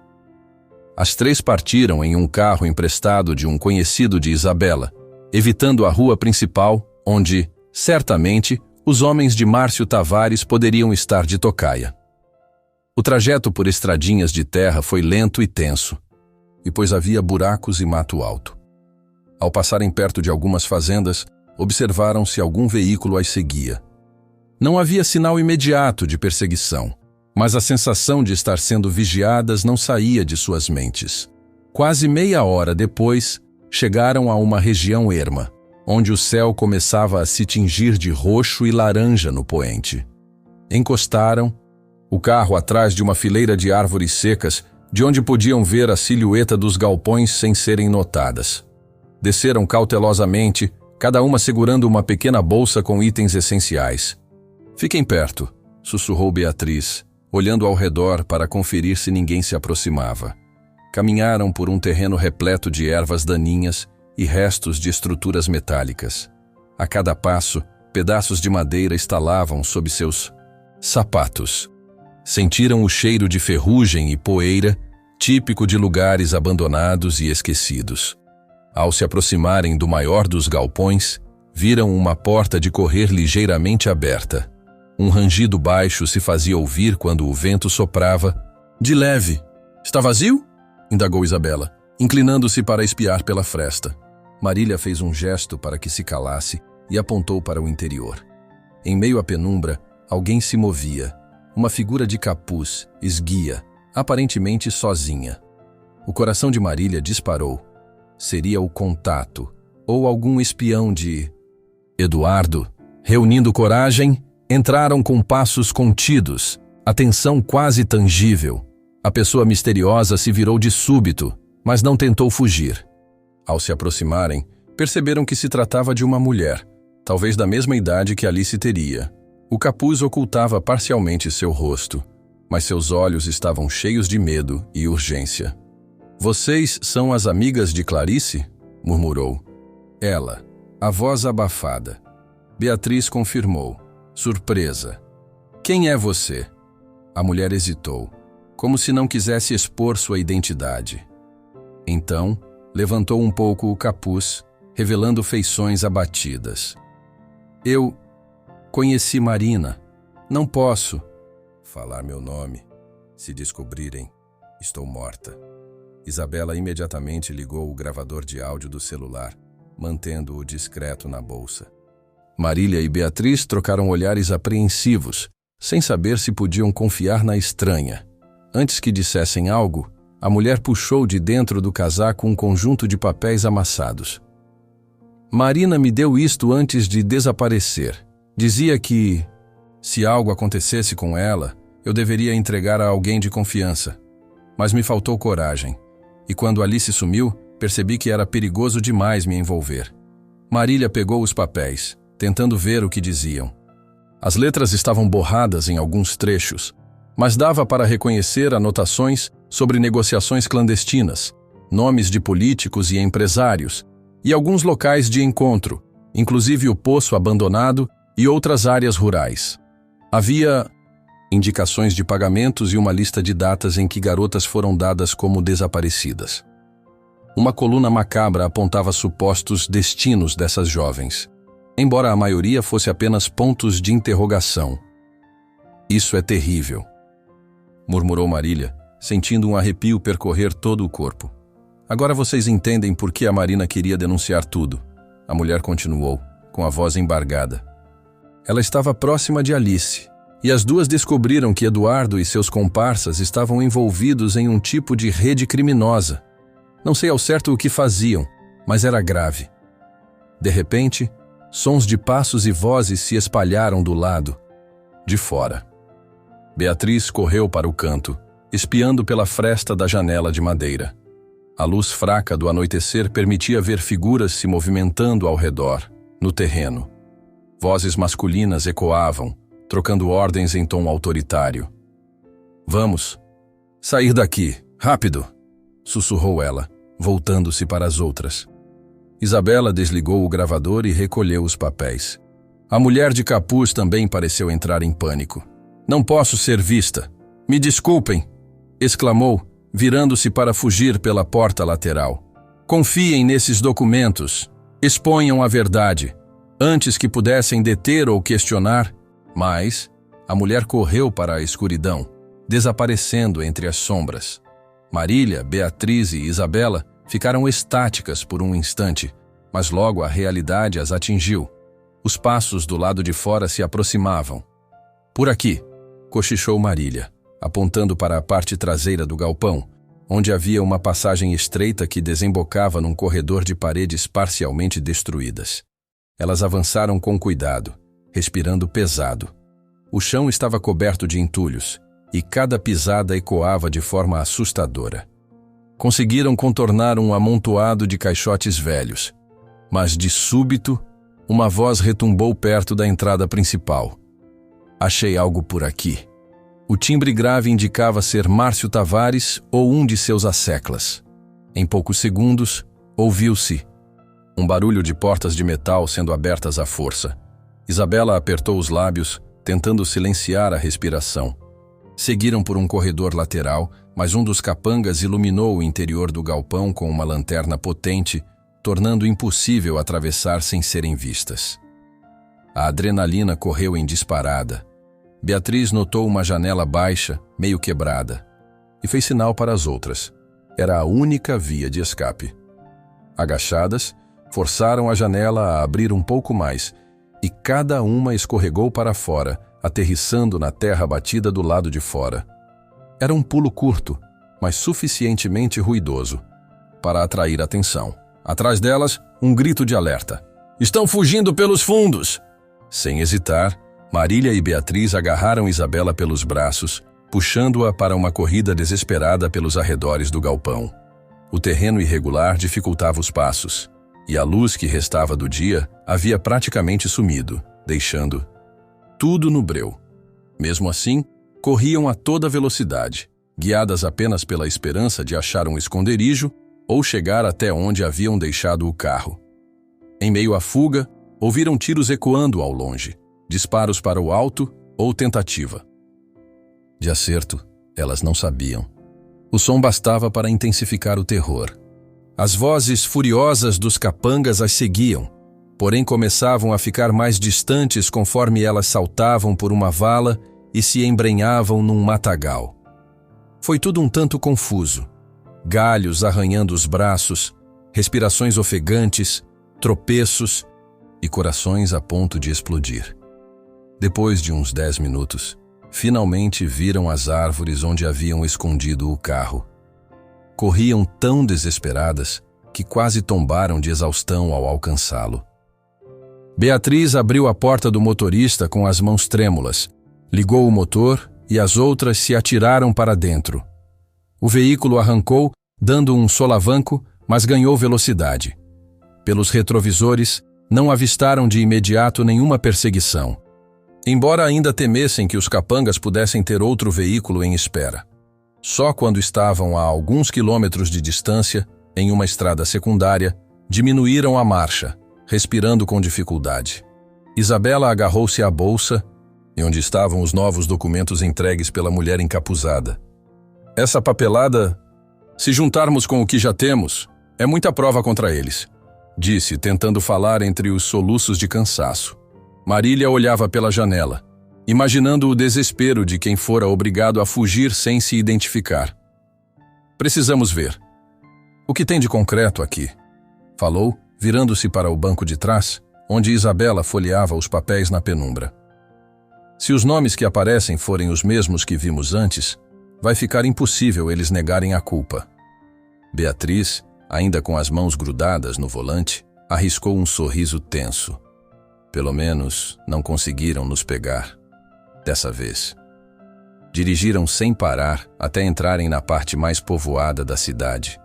As três partiram em um carro emprestado de um conhecido de Isabela, evitando a rua principal, onde, certamente, os homens de Márcio Tavares poderiam estar de tocaia. O trajeto por estradinhas de terra foi lento e tenso, e pois havia buracos e mato alto. Ao passarem perto de algumas fazendas, observaram se algum veículo as seguia. Não havia sinal imediato de perseguição, mas a sensação de estar sendo vigiadas não saía de suas mentes. Quase meia hora depois, chegaram a uma região erma, onde o céu começava a se tingir de roxo e laranja no poente. Encostaram, o carro atrás de uma fileira de árvores secas, de onde podiam ver a silhueta dos galpões sem serem notadas. Desceram cautelosamente, cada uma segurando uma pequena bolsa com itens essenciais. "Fiquem perto", sussurrou Beatriz, olhando ao redor para conferir se ninguém se aproximava. Caminharam por um terreno repleto de ervas daninhas e restos de estruturas metálicas. A cada passo, pedaços de madeira estalavam sob seus sapatos. Sentiram o cheiro de ferrugem e poeira, típico de lugares abandonados e esquecidos. Ao se aproximarem do maior dos galpões, viram uma porta de correr ligeiramente aberta. Um rangido baixo se fazia ouvir quando o vento soprava. "De leve. Está vazio?" indagou Isabela, inclinando-se para espiar pela fresta. Marília fez um gesto para que se calasse e apontou para o interior. Em meio à penumbra, alguém se movia. Uma figura de capuz, esguia, aparentemente sozinha. O coração de Marília disparou. Seria o contato, ou algum espião de Eduardo. Reunindo coragem, entraram com passos contidos, atenção quase tangível. A pessoa misteriosa se virou de súbito, mas não tentou fugir. Ao se aproximarem, perceberam que se tratava de uma mulher, talvez da mesma idade que Alice teria. O capuz ocultava parcialmente seu rosto, mas seus olhos estavam cheios de medo e urgência. "Vocês são as amigas de Clarice?" murmurou. Ela, a voz abafada. Beatriz confirmou, surpresa. "Quem é você?" A mulher hesitou, como se não quisesse expor sua identidade. Então, levantou um pouco o capuz, revelando feições abatidas. "Eu conheci Marina. Não posso falar meu nome. Se descobrirem, estou morta." Isabela imediatamente ligou o gravador de áudio do celular, mantendo-o discreto na bolsa. Marília e Beatriz trocaram olhares apreensivos, sem saber se podiam confiar na estranha. Antes que dissessem algo, a mulher puxou de dentro do casaco um conjunto de papéis amassados. "Marina me deu isto antes de desaparecer. Dizia que, se algo acontecesse com ela, eu deveria entregar a alguém de confiança. Mas me faltou coragem. E quando Alice sumiu, percebi que era perigoso demais me envolver." Marília pegou os papéis, tentando ver o que diziam. As letras estavam borradas em alguns trechos, mas dava para reconhecer anotações sobre negociações clandestinas, nomes de políticos e empresários, e alguns locais de encontro, inclusive o poço abandonado e outras áreas rurais. Havia indicações de pagamentos e uma lista de datas em que garotas foram dadas como desaparecidas. Uma coluna macabra apontava supostos destinos dessas jovens, embora a maioria fosse apenas pontos de interrogação. "Isso é terrível", murmurou Marília, sentindo um arrepio percorrer todo o corpo. "Agora vocês entendem por que a Marina queria denunciar tudo", a mulher continuou, com a voz embargada. Ela estava próxima de Alice, e as duas descobriram que Eduardo e seus comparsas estavam envolvidos em um tipo de rede criminosa. Não sei ao certo o que faziam, mas era grave. De repente, sons de passos e vozes se espalharam do lado de fora. Beatriz correu para o canto, espiando pela fresta da janela de madeira. A luz fraca do anoitecer permitia ver figuras se movimentando ao redor, no terreno. Vozes masculinas ecoavam, trocando ordens em tom autoritário. "Vamos sair daqui, rápido!" sussurrou ela, voltando-se para as outras. Isabela desligou o gravador e recolheu os papéis. A mulher de capuz também pareceu entrar em pânico. "Não posso ser vista. Me desculpem!" exclamou, virando-se para fugir pela porta lateral. "Confiem nesses documentos. Exponham a verdade." Antes que pudessem deter ou questionar, mas a mulher correu para a escuridão, desaparecendo entre as sombras. Marília, Beatriz e Isabela ficaram estáticas por um instante, mas logo a realidade as atingiu. Os passos do lado de fora se aproximavam. Por aqui, cochichou Marília, apontando para a parte traseira do galpão, onde havia uma passagem estreita que desembocava num corredor de paredes parcialmente destruídas. Elas avançaram com cuidado, respirando pesado. O chão estava coberto de entulhos, e cada pisada ecoava de forma assustadora. Conseguiram contornar um amontoado de caixotes velhos, mas de súbito, uma voz retumbou perto da entrada principal. Achei algo por aqui. O timbre grave indicava ser Márcio Tavares ou um de seus asseclas. Em poucos segundos, ouviu-se um barulho de portas de metal sendo abertas à força. Isabela apertou os lábios, tentando silenciar a respiração. Seguiram por um corredor lateral, mas um dos capangas iluminou o interior do galpão com uma lanterna potente, tornando impossível atravessar sem serem vistas. A adrenalina correu em disparada. Beatriz notou uma janela baixa, meio quebrada, e fez sinal para as outras. Era a única via de escape. Agachadas, forçaram a janela a abrir um pouco mais, e cada uma escorregou para fora, aterrissando na terra batida do lado de fora. Era um pulo curto, mas suficientemente ruidoso para atrair atenção. Atrás delas, um grito de alerta. "Estão fugindo pelos fundos!" Sem hesitar, Marília e Beatriz agarraram Isabela pelos braços, puxando-a para uma corrida desesperada pelos arredores do galpão. O terreno irregular dificultava os passos, e a luz que restava do dia havia praticamente sumido, deixando tudo no breu. Mesmo assim, corriam a toda velocidade, guiadas apenas pela esperança de achar um esconderijo ou chegar até onde haviam deixado o carro. Em meio à fuga, ouviram tiros ecoando ao longe, disparos para o alto ou tentativa. De acerto, elas não sabiam. O som bastava para intensificar o terror. As vozes furiosas dos capangas as seguiam, porém começavam a ficar mais distantes conforme elas saltavam por uma vala e se embrenhavam num matagal. Foi tudo um tanto confuso. Galhos arranhando os braços, respirações ofegantes, tropeços e corações a ponto de explodir. Depois de uns 10 minutos, finalmente viram as árvores onde haviam escondido o carro. Corriam tão desesperadas que quase tombaram de exaustão ao alcançá-lo. Beatriz abriu a porta do motorista com as mãos trêmulas, ligou o motor e as outras se atiraram para dentro. O veículo arrancou, dando um solavanco, mas ganhou velocidade. Pelos retrovisores, não avistaram de imediato nenhuma perseguição, embora ainda temessem que os capangas pudessem ter outro veículo em espera. Só quando estavam a alguns quilômetros de distância, em uma estrada secundária, diminuíram a marcha, respirando com dificuldade. Isabela agarrou-se à bolsa, em onde estavam os novos documentos entregues pela mulher encapuzada. "Essa papelada, se juntarmos com o que já temos, é muita prova contra eles", disse, tentando falar entre os soluços de cansaço. Marília olhava pela janela, imaginando o desespero de quem fora obrigado a fugir sem se identificar. "Precisamos ver. O que tem de concreto aqui?", falou, virando-se para o banco de trás, onde Isabela folheava os papéis na penumbra. "Se os nomes que aparecem forem os mesmos que vimos antes, vai ficar impossível eles negarem a culpa." Beatriz, ainda com as mãos grudadas no volante, arriscou um sorriso tenso. "Pelo menos não conseguiram nos pegar. Dessa vez." Dirigiram sem parar até entrarem na parte mais povoada da cidade,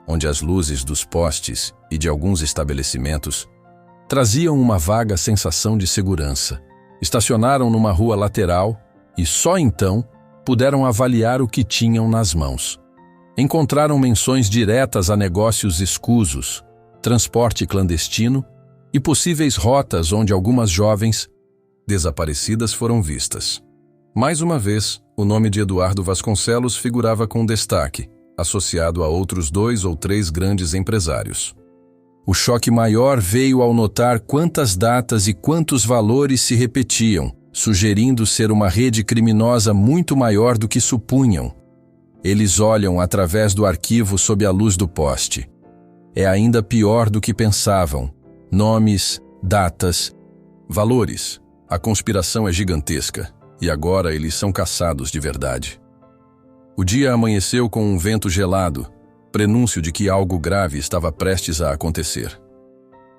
onde as luzes dos postes e de alguns estabelecimentos traziam uma vaga sensação de segurança. Estacionaram numa rua lateral e só então puderam avaliar o que tinham nas mãos. Encontraram menções diretas a negócios escusos, transporte clandestino e possíveis rotas onde algumas jovens desaparecidas foram vistas. Mais uma vez, o nome de Eduardo Vasconcelos figurava com destaque, associado a outros 2 ou 3 grandes empresários. O choque maior veio ao notar quantas datas e quantos valores se repetiam, sugerindo ser uma rede criminosa muito maior do que supunham. Eles olham através do arquivo sob a luz do poste. É ainda pior do que pensavam. Nomes, datas Valores. A conspiração é gigantesca, e agora eles são caçados de verdade. O dia amanheceu com um vento gelado, prenúncio de que algo grave estava prestes a acontecer.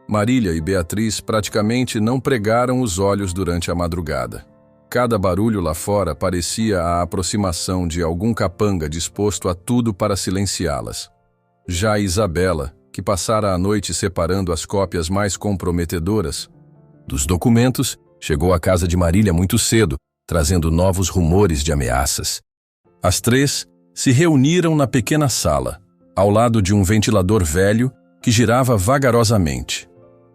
Marília e Beatriz praticamente não pregaram os olhos durante a madrugada. Cada barulho lá fora parecia a aproximação de algum capanga disposto a tudo para silenciá-las. Já Isabela, que passara a noite separando as cópias mais comprometedoras dos documentos, chegou à casa de Marília muito cedo, trazendo novos rumores de ameaças. As três se reuniram na pequena sala, ao lado de um ventilador velho que girava vagarosamente.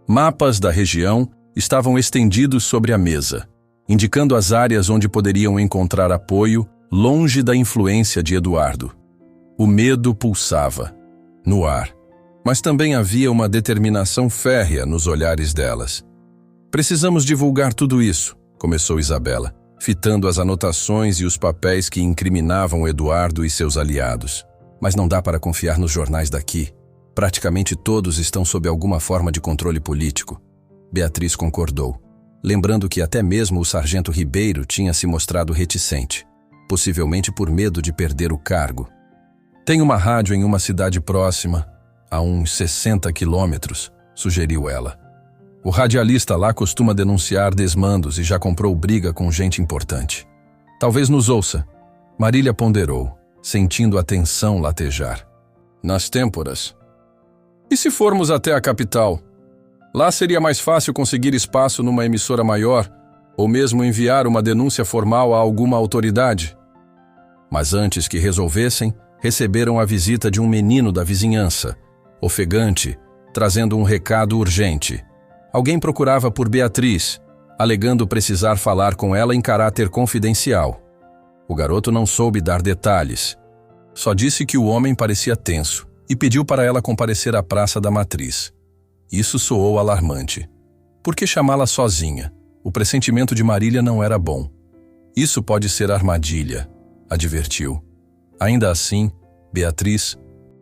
Mapas da região estavam estendidos sobre a mesa, indicando as áreas onde poderiam encontrar apoio longe da influência de Eduardo. O medo pulsava no ar, mas também havia uma determinação férrea nos olhares delas. Precisamos divulgar tudo isso, começou Isabela, fitando as anotações e os papéis que incriminavam Eduardo e seus aliados. Mas não dá para confiar nos jornais daqui. Praticamente todos estão sob alguma forma de controle político. Beatriz concordou, lembrando que até mesmo o sargento Ribeiro tinha se mostrado reticente, possivelmente por medo de perder o cargo. Tem uma rádio em uma cidade próxima, a uns 60 quilômetros, sugeriu ela. O radialista lá costuma denunciar desmandos e já comprou briga com gente importante. Talvez nos ouça. Marília ponderou, sentindo a tensão latejar. Nas têmporas. E se formos até a capital? Lá seria mais fácil conseguir espaço numa emissora maior, ou mesmo enviar uma denúncia formal a alguma autoridade. Mas antes que resolvessem, receberam a visita de um menino da vizinhança, ofegante, trazendo um recado urgente. Alguém procurava por Beatriz, alegando precisar falar com ela em caráter confidencial. O garoto não soube dar detalhes. Só disse que o homem parecia tenso e pediu para ela comparecer à Praça da Matriz. Isso soou alarmante. Por que chamá-la sozinha? O pressentimento de Marília não era bom. Isso pode ser armadilha, advertiu. Ainda assim, Beatriz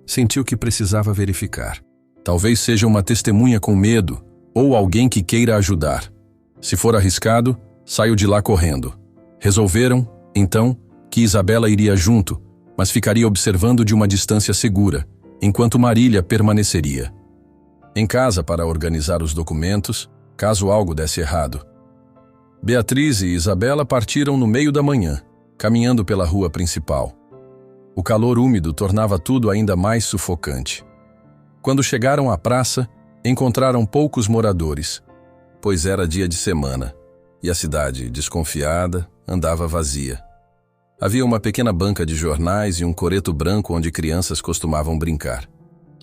sentiu que precisava verificar. Talvez seja uma testemunha com medo ou alguém que queira ajudar. Se for arriscado, saiu de lá correndo. Resolveram, então, que Isabela iria junto, mas ficaria observando de uma distância segura, enquanto Marília permaneceria em casa para organizar os documentos, caso algo desse errado. Beatriz e Isabela partiram no meio da manhã, caminhando pela rua principal. O calor úmido tornava tudo ainda mais sufocante. Quando chegaram à praça, encontraram poucos moradores, pois era dia de semana, e a cidade, desconfiada, andava vazia. Havia uma pequena banca de jornais e um coreto branco onde crianças costumavam brincar.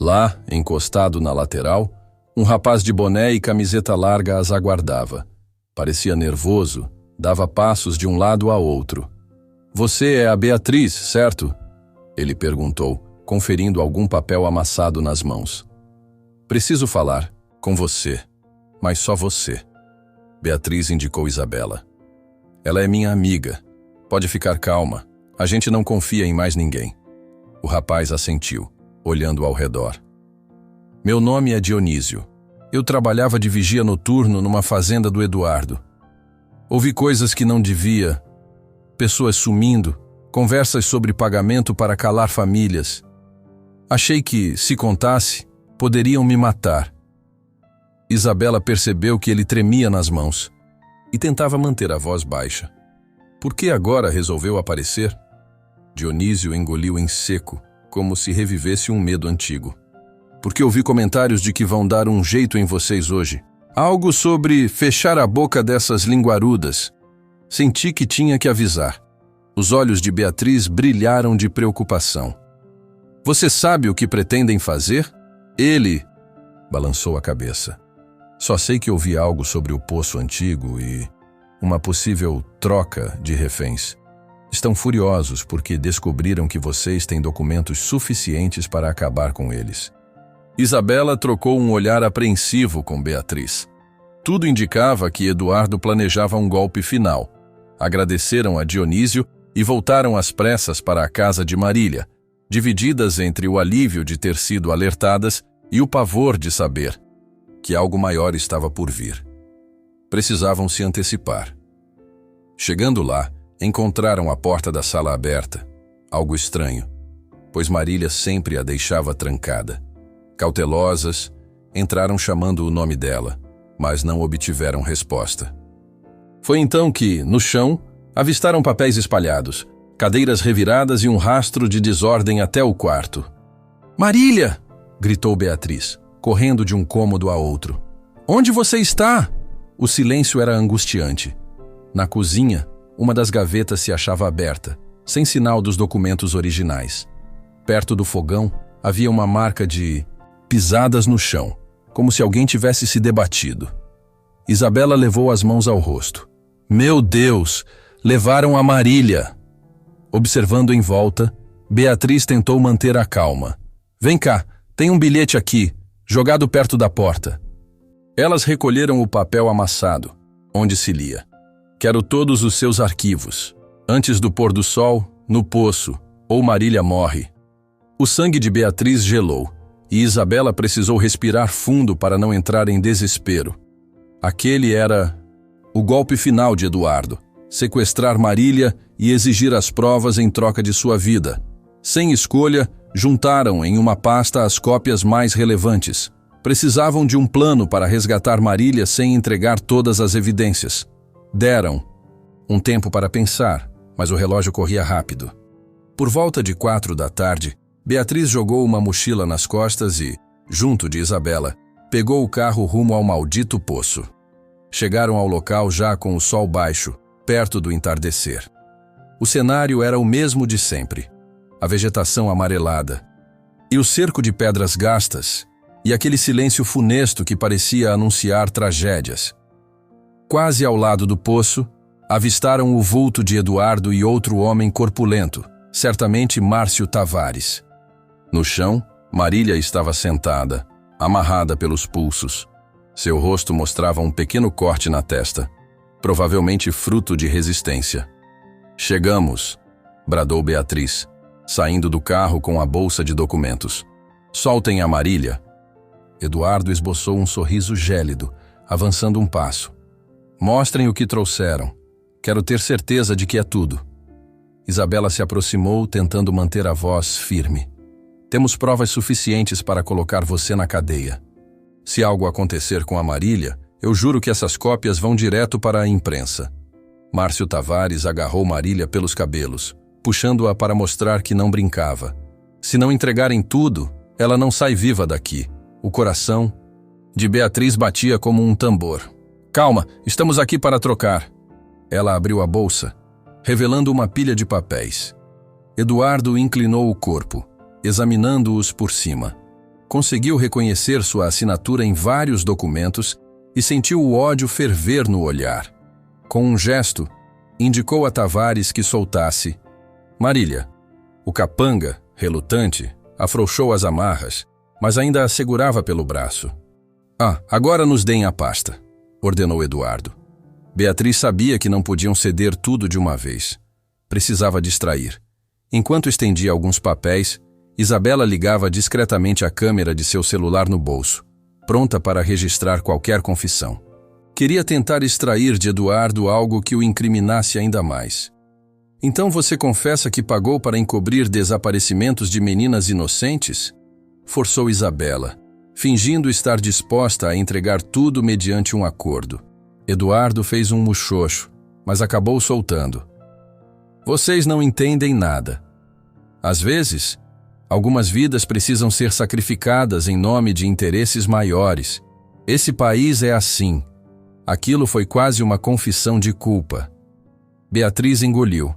Lá, encostado na lateral, um rapaz de boné e camiseta larga as aguardava. Parecia nervoso, dava passos de um lado a outro. "Você é a Beatriz, certo?" ele perguntou, conferindo algum papel amassado nas mãos. "Preciso falar com você, mas só você." Beatriz indicou Isabela. "Ela é minha amiga. Pode ficar calma. A gente não confia em mais ninguém." O rapaz assentiu, olhando ao redor. "Meu nome é Dionísio. Eu trabalhava de vigia noturno numa fazenda do Eduardo. Ouvi coisas que não devia. Pessoas sumindo, conversas sobre pagamento para calar famílias. Achei que, se contasse, poderiam me matar." Isabela percebeu que ele tremia nas mãos e tentava manter a voz baixa. "Por que agora resolveu aparecer?" Dionísio engoliu em seco, como se revivesse um medo antigo. "Porque ouvi comentários de que vão dar um jeito em vocês hoje. Algo sobre fechar a boca dessas linguarudas. Senti que tinha que avisar." Os olhos de Beatriz brilharam de preocupação. "Você sabe o que pretendem fazer?" Ele balançou a cabeça. "Só sei que ouvi algo sobre o poço antigo e uma possível troca de reféns. Estão furiosos porque descobriram que vocês têm documentos suficientes para acabar com eles." Isabela trocou um olhar apreensivo com Beatriz. Tudo indicava que Eduardo planejava um golpe final. Agradeceram a Dionísio e voltaram às pressas para a casa de Marília, divididas entre o alívio de ter sido alertadas e o pavor de saber que algo maior estava por vir. Precisavam se antecipar. Chegando lá, encontraram a porta da sala aberta, algo estranho, pois Marília sempre a deixava trancada. Cautelosas, entraram chamando o nome dela, mas não obtiveram resposta. Foi então que, no chão, avistaram papéis espalhados, cadeiras reviradas e um rastro de desordem até o quarto. "Marília!" gritou Beatriz, correndo de um cômodo a outro. "Onde você está?" O silêncio era angustiante. Na cozinha, uma das gavetas se achava aberta, sem sinal dos documentos originais. Perto do fogão, havia uma marca de pisadas no chão, como se alguém tivesse se debatido. Isabela levou as mãos ao rosto. "Meu Deus! Levaram a Marília!" Observando em volta, Beatriz tentou manter a calma. "Vem cá, tem um bilhete aqui, jogado perto da porta." Elas recolheram o papel amassado, onde se lia: "Quero todos os seus arquivos. Antes do pôr do sol, no poço, ou Marília morre." O sangue de Beatriz gelou, e Isabela precisou respirar fundo para não entrar em desespero. Aquele era o golpe final de Eduardo: sequestrar Marília e exigir as provas em troca de sua vida. Sem escolha, juntaram em uma pasta as cópias mais relevantes. Precisavam de um plano para resgatar Marília sem entregar todas as evidências. Deram um tempo para pensar, mas o relógio corria rápido. Por volta de 4 da tarde, Beatriz jogou uma mochila nas costas e, junto de Isabela, pegou o carro rumo ao maldito poço. Chegaram ao local já com o sol baixo, perto do entardecer. O cenário era o mesmo de sempre. A vegetação amarelada, e o cerco de pedras gastas, e aquele silêncio funesto que parecia anunciar tragédias. Quase ao lado do poço, avistaram o vulto de Eduardo e outro homem corpulento, certamente Márcio Tavares. No chão, Marília estava sentada, amarrada pelos pulsos. Seu rosto mostrava um pequeno corte na testa, provavelmente fruto de resistência. "Chegamos", bradou Beatriz, saindo do carro com a bolsa de documentos. "Soltem a Marília." Eduardo esboçou um sorriso gélido, avançando um passo. "Mostrem o que trouxeram. Quero ter certeza de que é tudo." Isabela se aproximou, tentando manter a voz firme. "Temos provas suficientes para colocar você na cadeia. Se algo acontecer com a Marília, eu juro que essas cópias vão direto para a imprensa." Márcio Tavares agarrou Marília pelos cabelos, puxando-a para mostrar que não brincava. "Se não entregarem tudo, ela não sai viva daqui." O coração de Beatriz batia como um tambor. "Calma, estamos aqui para trocar." Ela abriu a bolsa, revelando uma pilha de papéis. Eduardo inclinou o corpo, examinando-os por cima. Conseguiu reconhecer sua assinatura em vários documentos e sentiu o ódio ferver no olhar. Com um gesto, indicou a Tavares que soltasse Marília. O capanga, relutante, afrouxou as amarras, mas ainda a segurava pelo braço. Agora nos deem a pasta", ordenou Eduardo. Beatriz sabia que não podiam ceder tudo de uma vez. Precisava distrair. Enquanto estendia alguns papéis, Isabela ligava discretamente a câmera de seu celular no bolso, pronta para registrar qualquer confissão. Queria tentar extrair de Eduardo algo que o incriminasse ainda mais. "Então você confessa que pagou para encobrir desaparecimentos de meninas inocentes?" Forçou Isabela, fingindo estar disposta a entregar tudo mediante um acordo. Eduardo fez um muxoxo, mas acabou soltando. "Vocês não entendem nada. Às vezes, algumas vidas precisam ser sacrificadas em nome de interesses maiores. Esse país é assim." Aquilo foi quase uma confissão de culpa. Beatriz engoliu,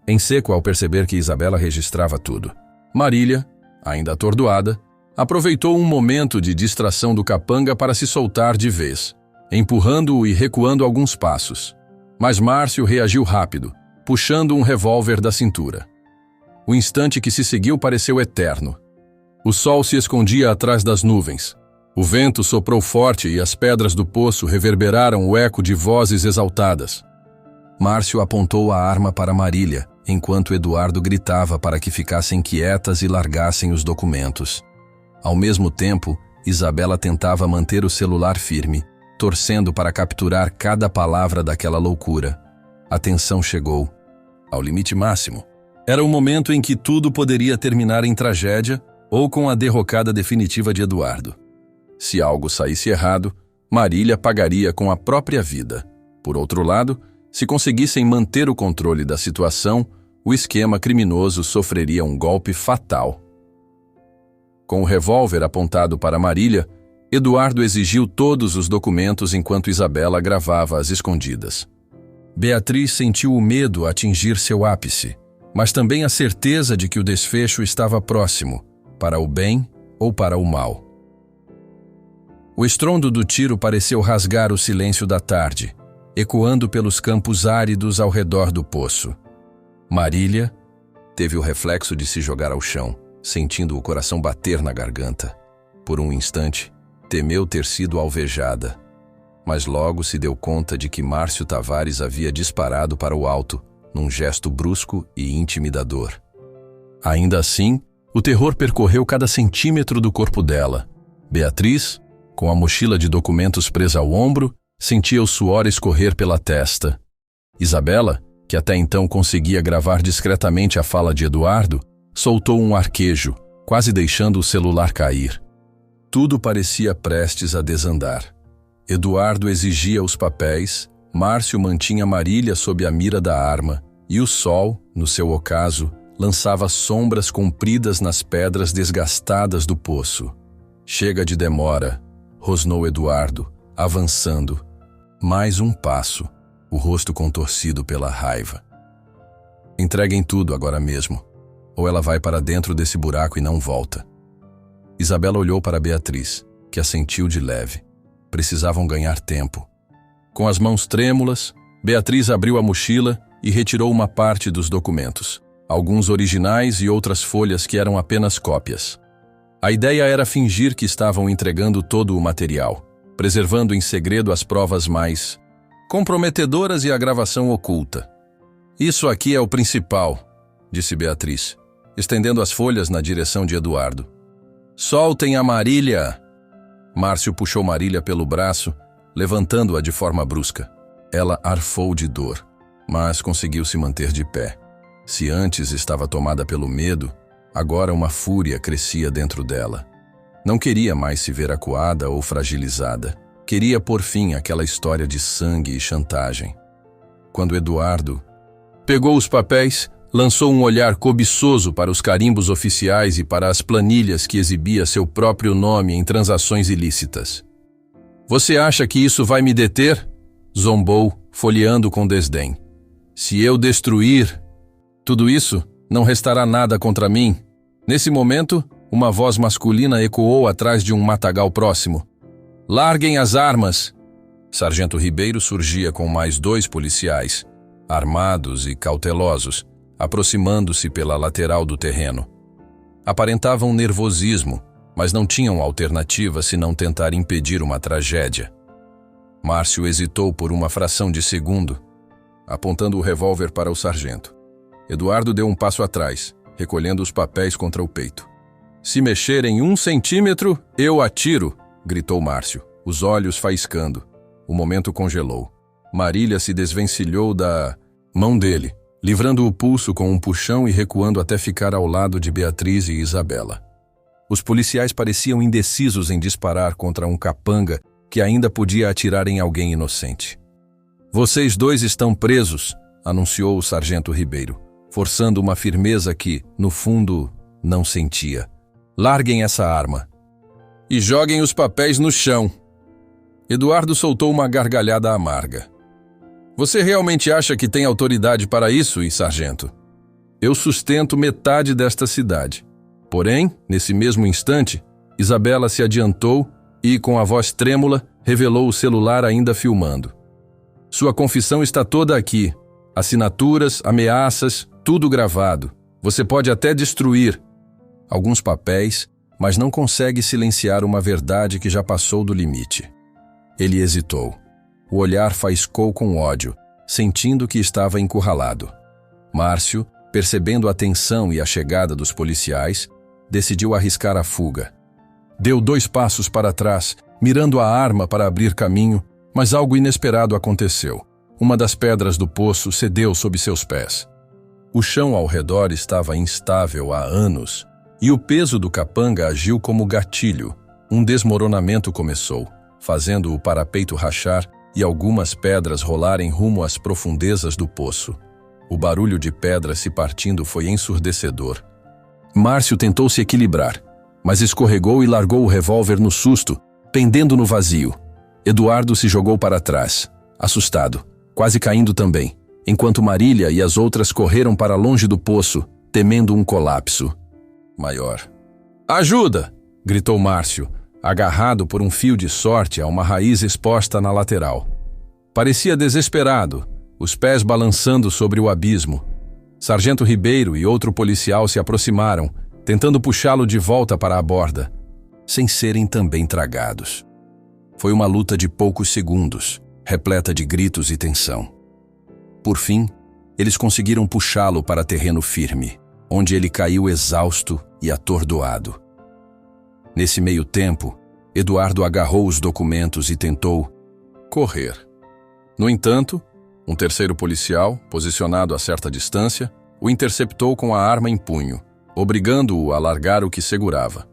em seco ao perceber que Isabela registrava tudo. Marília, ainda atordoada, aproveitou um momento de distração do capanga para se soltar de vez, empurrando-o e recuando alguns passos. Mas Márcio reagiu rápido, puxando um revólver da cintura. O instante que se seguiu pareceu eterno. O sol se escondia atrás das nuvens. O vento soprou forte e as pedras do poço reverberaram o eco de vozes exaltadas. Márcio apontou a arma para Marília, enquanto Eduardo gritava para que ficassem quietas e largassem os documentos. Ao mesmo tempo, Isabela tentava manter o celular firme, torcendo para capturar cada palavra daquela loucura. A tensão chegou ao limite máximo. Era o momento em que tudo poderia terminar em tragédia ou com a derrocada definitiva de Eduardo. Se algo saísse errado, Marília pagaria com a própria vida. Por outro lado, se conseguissem manter o controle da situação, o esquema criminoso sofreria um golpe fatal. Com o revólver apontado para Marília, Eduardo exigiu todos os documentos enquanto Isabela gravava às escondidas. Beatriz sentiu o medo atingir seu ápice, mas também a certeza de que o desfecho estava próximo, para o bem ou para o mal. O estrondo do tiro pareceu rasgar o silêncio da tarde, ecoando pelos campos áridos ao redor do poço. Marília teve o reflexo de se jogar ao chão, sentindo o coração bater na garganta. Por um instante, temeu ter sido alvejada, mas logo se deu conta de que Márcio Tavares havia disparado para o alto, num gesto brusco e intimidador. Ainda assim, o terror percorreu cada centímetro do corpo dela. Beatriz, com a mochila de documentos presa ao ombro, sentia o suor escorrer pela testa. Isabela, que até então conseguia gravar discretamente a fala de Eduardo, soltou um arquejo, quase deixando o celular cair. Tudo parecia prestes a desandar. Eduardo exigia os papéis, Márcio mantinha Marília sob a mira da arma, e o sol, no seu ocaso, lançava sombras compridas nas pedras desgastadas do poço. Chega de demora, rosnou Eduardo, avançando. Mais um passo, o rosto contorcido pela raiva. Entreguem tudo agora mesmo, ou ela vai para dentro desse buraco e não volta. Isabela olhou para Beatriz, que assentiu de leve. Precisavam ganhar tempo. Com as mãos trêmulas, Beatriz abriu a mochila e retirou uma parte dos documentos, alguns originais e outras folhas que eram apenas cópias. A ideia era fingir que estavam entregando todo o material, preservando em segredo as provas mais comprometedoras e a gravação oculta. Isso aqui é o principal, disse Beatriz, estendendo as folhas na direção de Eduardo. Soltem a Marília! Márcio puxou Marília pelo braço, levantando-a de forma brusca. Ela arfou de dor, mas conseguiu se manter de pé. Se antes estava tomada pelo medo, agora uma fúria crescia dentro dela. Não queria mais se ver acuada ou fragilizada. Queria pôr fim àquela história de sangue e chantagem. Quando Eduardo pegou os papéis, lançou um olhar cobiçoso para os carimbos oficiais e para as planilhas que exibia seu próprio nome em transações ilícitas. Você acha que isso vai me deter? Zombou, folheando com desdém. Se eu destruir tudo isso, não restará nada contra mim. Nesse momento, uma voz masculina ecoou atrás de um matagal próximo. Larguem as armas! Sargento Ribeiro surgia com mais 2 policiais, armados e cautelosos, aproximando-se pela lateral do terreno. Aparentavam nervosismo, mas não tinham alternativa senão tentar impedir uma tragédia. Márcio hesitou por uma fração de segundo, apontando o revólver para o sargento. Eduardo deu um passo atrás, recolhendo os papéis contra o peito. Se mexerem 1 centímetro, eu atiro, gritou Márcio, os olhos faiscando. O momento congelou. Marília se desvencilhou da mão dele, livrando o pulso com um puxão e recuando até ficar ao lado de Beatriz e Isabela. Os policiais pareciam indecisos em disparar contra um capanga que ainda podia atirar em alguém inocente. Vocês 2 estão presos, anunciou o sargento Ribeiro, forçando uma firmeza que, no fundo, não sentia. Larguem essa arma. E joguem os papéis no chão. Eduardo soltou uma gargalhada amarga. Você realmente acha que tem autoridade para isso, sargento? Eu sustento metade desta cidade. Porém, nesse mesmo instante, Isabela se adiantou e, com a voz trêmula, revelou o celular ainda filmando. Sua confissão está toda aqui. Assinaturas, ameaças, tudo gravado. Você pode até destruir alguns papéis, mas não consegue silenciar uma verdade que já passou do limite. Ele hesitou. O olhar faiscou com ódio, sentindo que estava encurralado. Márcio, percebendo a tensão e a chegada dos policiais, decidiu arriscar a fuga. Deu 2 passos para trás, mirando a arma para abrir caminho, Mas algo inesperado aconteceu. Uma das pedras do poço cedeu sob seus pés. O chão ao redor estava instável há anos, e o peso do capanga agiu como gatilho. Um desmoronamento começou, fazendo o parapeito rachar e algumas pedras rolarem rumo às profundezas do poço. O barulho de pedras se partindo foi ensurdecedor. Márcio tentou se equilibrar, mas escorregou e largou o revólver no susto, pendendo no vazio. Eduardo se jogou para trás, assustado, quase caindo também, enquanto Marília e as outras correram para longe do poço, temendo um colapso maior. "Ajuda!" gritou Márcio, agarrado por um fio de sorte a uma raiz exposta na lateral. Parecia desesperado, os pés balançando sobre o abismo. Sargento Ribeiro e outro policial se aproximaram, tentando puxá-lo de volta para a borda, sem serem também tragados. Foi uma luta de poucos segundos, repleta de gritos e tensão. Por fim, eles conseguiram puxá-lo para terreno firme, onde ele caiu exausto e atordoado. Nesse meio tempo, Eduardo agarrou os documentos e tentou correr. No entanto, um terceiro policial, posicionado a certa distância, o interceptou com a arma em punho, obrigando-o a largar o que segurava.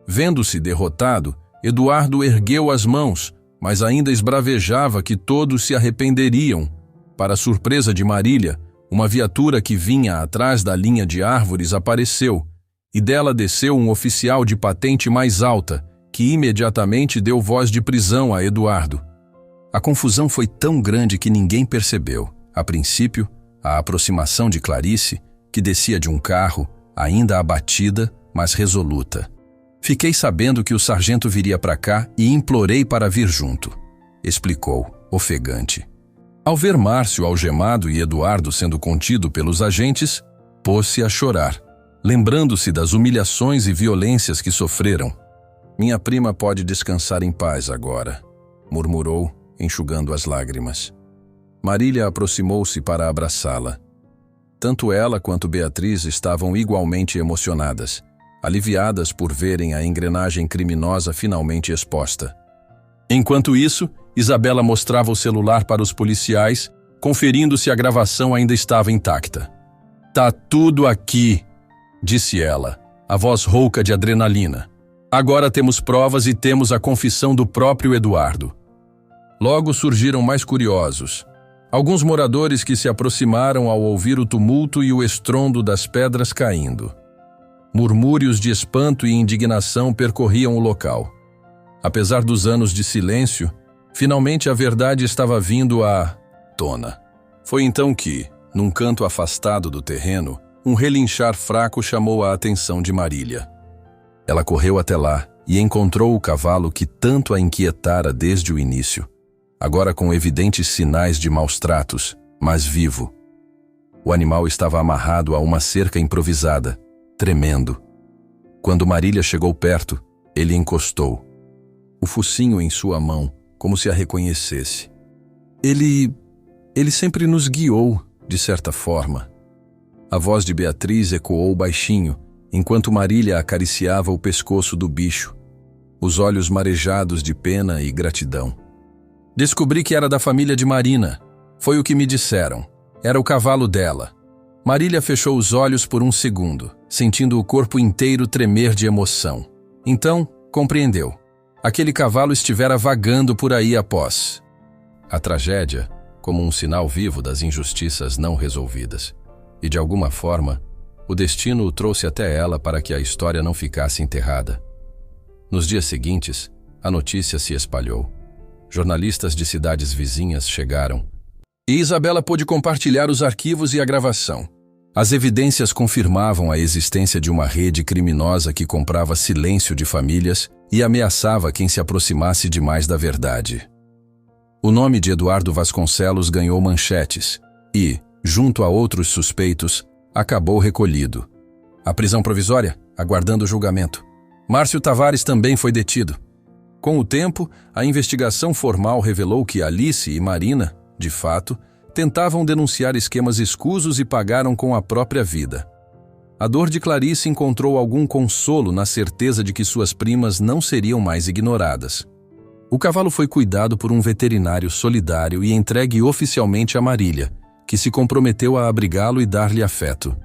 Vendo-se derrotado, Eduardo ergueu as mãos, mas ainda esbravejava que todos se arrependeriam. Para surpresa de Marília, uma viatura que vinha atrás da linha de árvores apareceu, e dela desceu um oficial de patente mais alta, que imediatamente deu voz de prisão a Eduardo. A confusão foi tão grande que ninguém percebeu, a princípio, a aproximação de Clarice, que descia de um carro, ainda abatida, mas resoluta. "Fiquei sabendo que o sargento viria para cá e implorei para vir junto", explicou, ofegante. Ao ver Márcio algemado e Eduardo sendo contido pelos agentes, pôs-se a chorar, lembrando-se das humilhações e violências que sofreram. "Minha prima pode descansar em paz agora", murmurou, enxugando as lágrimas. Marília aproximou-se para abraçá-la. Tanto ela quanto Beatriz estavam igualmente emocionadas, aliviadas por verem a engrenagem criminosa finalmente exposta. Enquanto isso, Isabela mostrava o celular para os policiais, conferindo se a gravação ainda estava intacta. "Tá tudo aqui", disse ela, a voz rouca de adrenalina. "Agora temos provas e temos a confissão do próprio Eduardo." Logo surgiram mais curiosos. Alguns moradores que se aproximaram ao ouvir o tumulto e o estrondo das pedras caindo. Murmúrios de espanto e indignação percorriam o local. Apesar dos anos de silêncio, finalmente a verdade estava vindo à tona. Foi então que, num canto afastado do terreno, um relinchar fraco chamou a atenção de Marília. Ela correu até lá e encontrou o cavalo que tanto a inquietara desde o início, agora com evidentes sinais de maus tratos, mas vivo. O animal estava amarrado a uma cerca improvisada, tremendo. Quando Marília chegou perto, ele encostou, o focinho em sua mão, como se a reconhecesse. Ele sempre nos guiou, de certa forma." A voz de Beatriz ecoou baixinho, enquanto Marília acariciava o pescoço do bicho, os olhos marejados de pena e gratidão. "Descobri que era da família de Marina. Foi o que me disseram. Era o cavalo dela." Marília fechou os olhos por um segundo, sentindo o corpo inteiro tremer de emoção. Então, compreendeu. Aquele cavalo estivera vagando por aí após a tragédia, como um sinal vivo das injustiças não resolvidas. E de alguma forma, o destino o trouxe até ela para que a história não ficasse enterrada. Nos dias seguintes, a notícia se espalhou. Jornalistas de cidades vizinhas chegaram, e Isabela pôde compartilhar os arquivos e a gravação. As evidências confirmavam a existência de uma rede criminosa que comprava silêncio de famílias e ameaçava quem se aproximasse demais da verdade. O nome de Eduardo Vasconcelos ganhou manchetes e, junto a outros suspeitos, acabou recolhido. A prisão provisória, aguardando o julgamento. Márcio Tavares também foi detido. Com o tempo, a investigação formal revelou que Alice e Marina, de fato, tentavam denunciar esquemas escusos e pagaram com a própria vida. A dor de Clarice encontrou algum consolo na certeza de que suas primas não seriam mais ignoradas. O cavalo foi cuidado por um veterinário solidário e entregue oficialmente a Marília, que se comprometeu a abrigá-lo e dar-lhe afeto.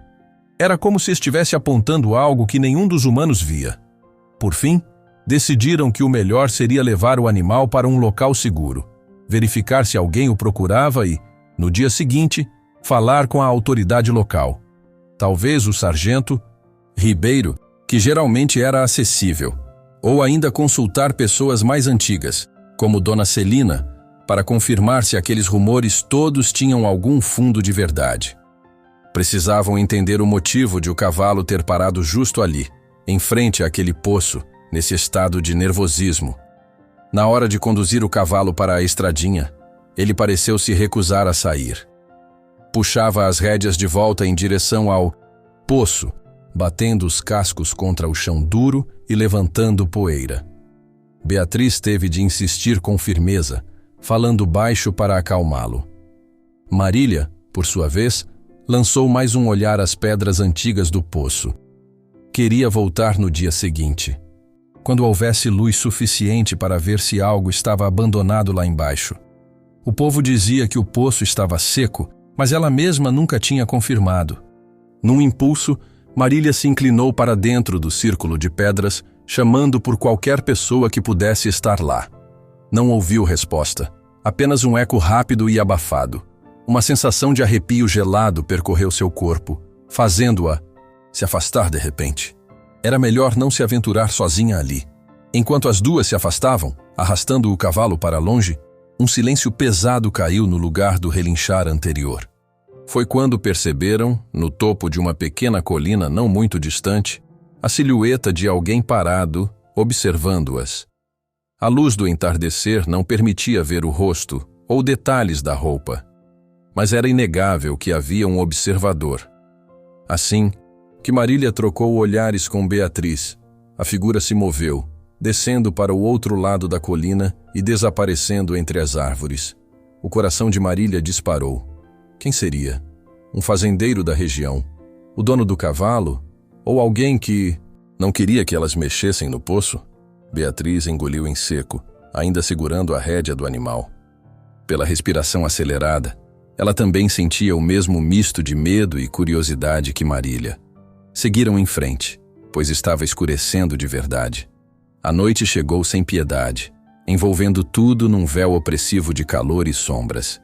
Era como se estivesse apontando algo que nenhum dos humanos via. Por fim, decidiram que o melhor seria levar o animal para um local seguro, verificar se alguém o procurava e, no dia seguinte, falar com a autoridade local. Talvez o sargento Ribeiro, que geralmente era acessível, ou ainda consultar pessoas mais antigas, como Dona Celina, para confirmar se aqueles rumores todos tinham algum fundo de verdade. Precisavam entender o motivo de o cavalo ter parado justo ali, em frente àquele poço, nesse estado de nervosismo. Na hora de conduzir o cavalo para a estradinha, ele pareceu se recusar a sair. Puxava as rédeas de volta em direção ao poço, batendo os cascos contra o chão duro e levantando poeira. Beatriz teve de insistir com firmeza, falando baixo para acalmá-lo. Marília, por sua vez, lançou mais um olhar às pedras antigas do poço. Queria voltar no dia seguinte, quando houvesse luz suficiente para ver se algo estava abandonado lá embaixo. O povo dizia que o poço estava seco, mas ela mesma nunca tinha confirmado. Num impulso, Marília se inclinou para dentro do círculo de pedras, chamando por qualquer pessoa que pudesse estar lá. Não ouviu resposta, apenas um eco rápido e abafado. Uma sensação de arrepio gelado percorreu seu corpo, fazendo-a se afastar de repente. Era melhor não se aventurar sozinha ali. Enquanto as duas se afastavam, arrastando o cavalo para longe, um silêncio pesado caiu no lugar do relinchar anterior. Foi quando perceberam, no topo de uma pequena colina não muito distante, a silhueta de alguém parado, observando-as. A luz do entardecer não permitia ver o rosto ou detalhes da roupa, mas era inegável que havia um observador. Assim que Marília trocou olhares com Beatriz, a figura se moveu, descendo para o outro lado da colina e desaparecendo entre as árvores. O coração de Marília disparou. Quem seria? Um fazendeiro da região? O dono do cavalo? Ou alguém que não queria que elas mexessem no poço? Beatriz engoliu em seco, ainda segurando a rédea do animal. Pela respiração acelerada, ela também sentia o mesmo misto de medo e curiosidade que Marília. Seguiram em frente, pois estava escurecendo de verdade. A noite chegou sem piedade, envolvendo tudo num véu opressivo de calor e sombras.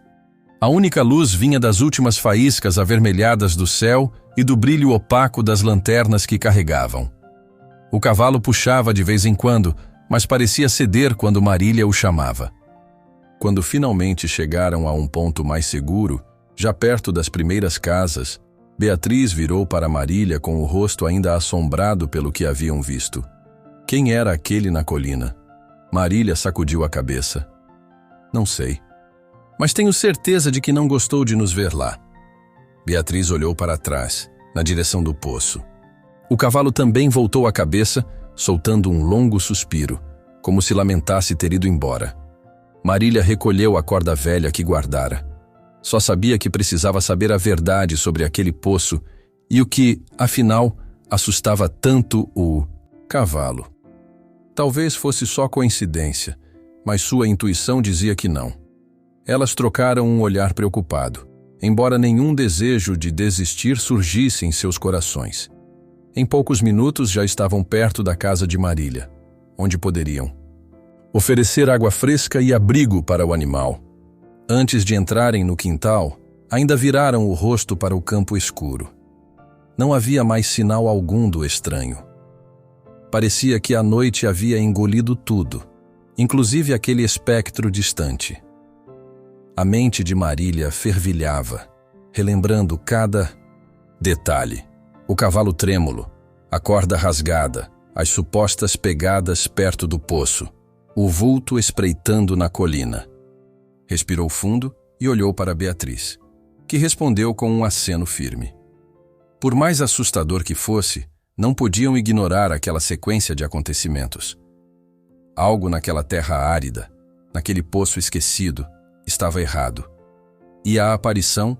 A única luz vinha das últimas faíscas avermelhadas do céu e do brilho opaco das lanternas que carregavam. O cavalo puxava de vez em quando, mas parecia ceder quando Marília o chamava. Quando finalmente chegaram a um ponto mais seguro, já perto das primeiras casas, Beatriz virou para Marília com o rosto ainda assombrado pelo que haviam visto. Quem era aquele na colina? Marília sacudiu a cabeça. Não sei. Mas tenho certeza de que não gostou de nos ver lá. Beatriz olhou para trás, na direção do poço. O cavalo também voltou a cabeça, soltando um longo suspiro, como se lamentasse ter ido embora. Marília recolheu a corda velha que guardara. Só sabia que precisava saber a verdade sobre aquele poço e o que, afinal, assustava tanto o cavalo. Talvez fosse só coincidência, mas sua intuição dizia que não. Elas trocaram um olhar preocupado, embora nenhum desejo de desistir surgisse em seus corações. Em poucos minutos já estavam perto da casa de Marília, onde poderiam oferecer água fresca e abrigo para o animal. Antes de entrarem no quintal, ainda viraram o rosto para o campo escuro. Não havia mais sinal algum do estranho. Parecia que a noite havia engolido tudo, inclusive aquele espectro distante. A mente de Marília fervilhava, relembrando cada detalhe. O cavalo trêmulo, a corda rasgada, as supostas pegadas perto do poço, o vulto espreitando na colina. Respirou fundo e olhou para Beatriz, que respondeu com um aceno firme. Por mais assustador que fosse, não podiam ignorar aquela sequência de acontecimentos. Algo naquela terra árida, naquele poço esquecido, estava errado. E a aparição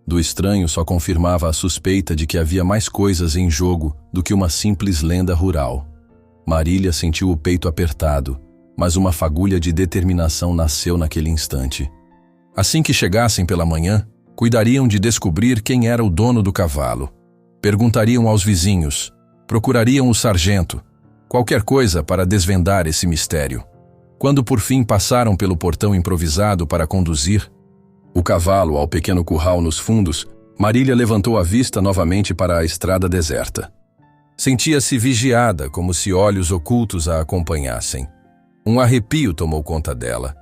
do estranho só confirmava a suspeita de que havia mais coisas em jogo do que uma simples lenda rural. Marília sentiu o peito apertado, mas uma fagulha de determinação nasceu naquele instante. Assim que chegassem pela manhã, cuidariam de descobrir quem era o dono do cavalo. Perguntariam aos vizinhos, procurariam o sargento, qualquer coisa para desvendar esse mistério. Quando por fim passaram pelo portão improvisado para conduzir o cavalo ao pequeno curral nos fundos, Marília levantou a vista novamente para a estrada deserta. Sentia-se vigiada, como se olhos ocultos a acompanhassem. Um arrepio tomou conta dela.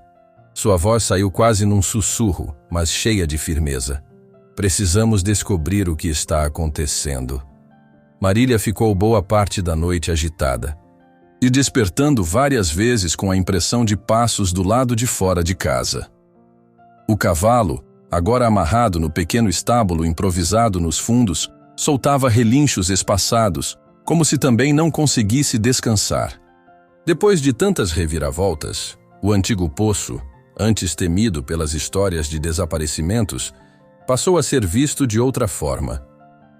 Sua voz saiu quase num sussurro, mas cheia de firmeza. Precisamos descobrir o que está acontecendo. Marília ficou boa parte da noite agitada e despertando várias vezes com a impressão de passos do lado de fora de casa. O cavalo, agora amarrado no pequeno estábulo improvisado nos fundos, soltava relinchos espaçados, como se também não conseguisse descansar. Depois de tantas reviravoltas, o antigo poço, antes temido pelas histórias de desaparecimentos, passou a ser visto de outra forma.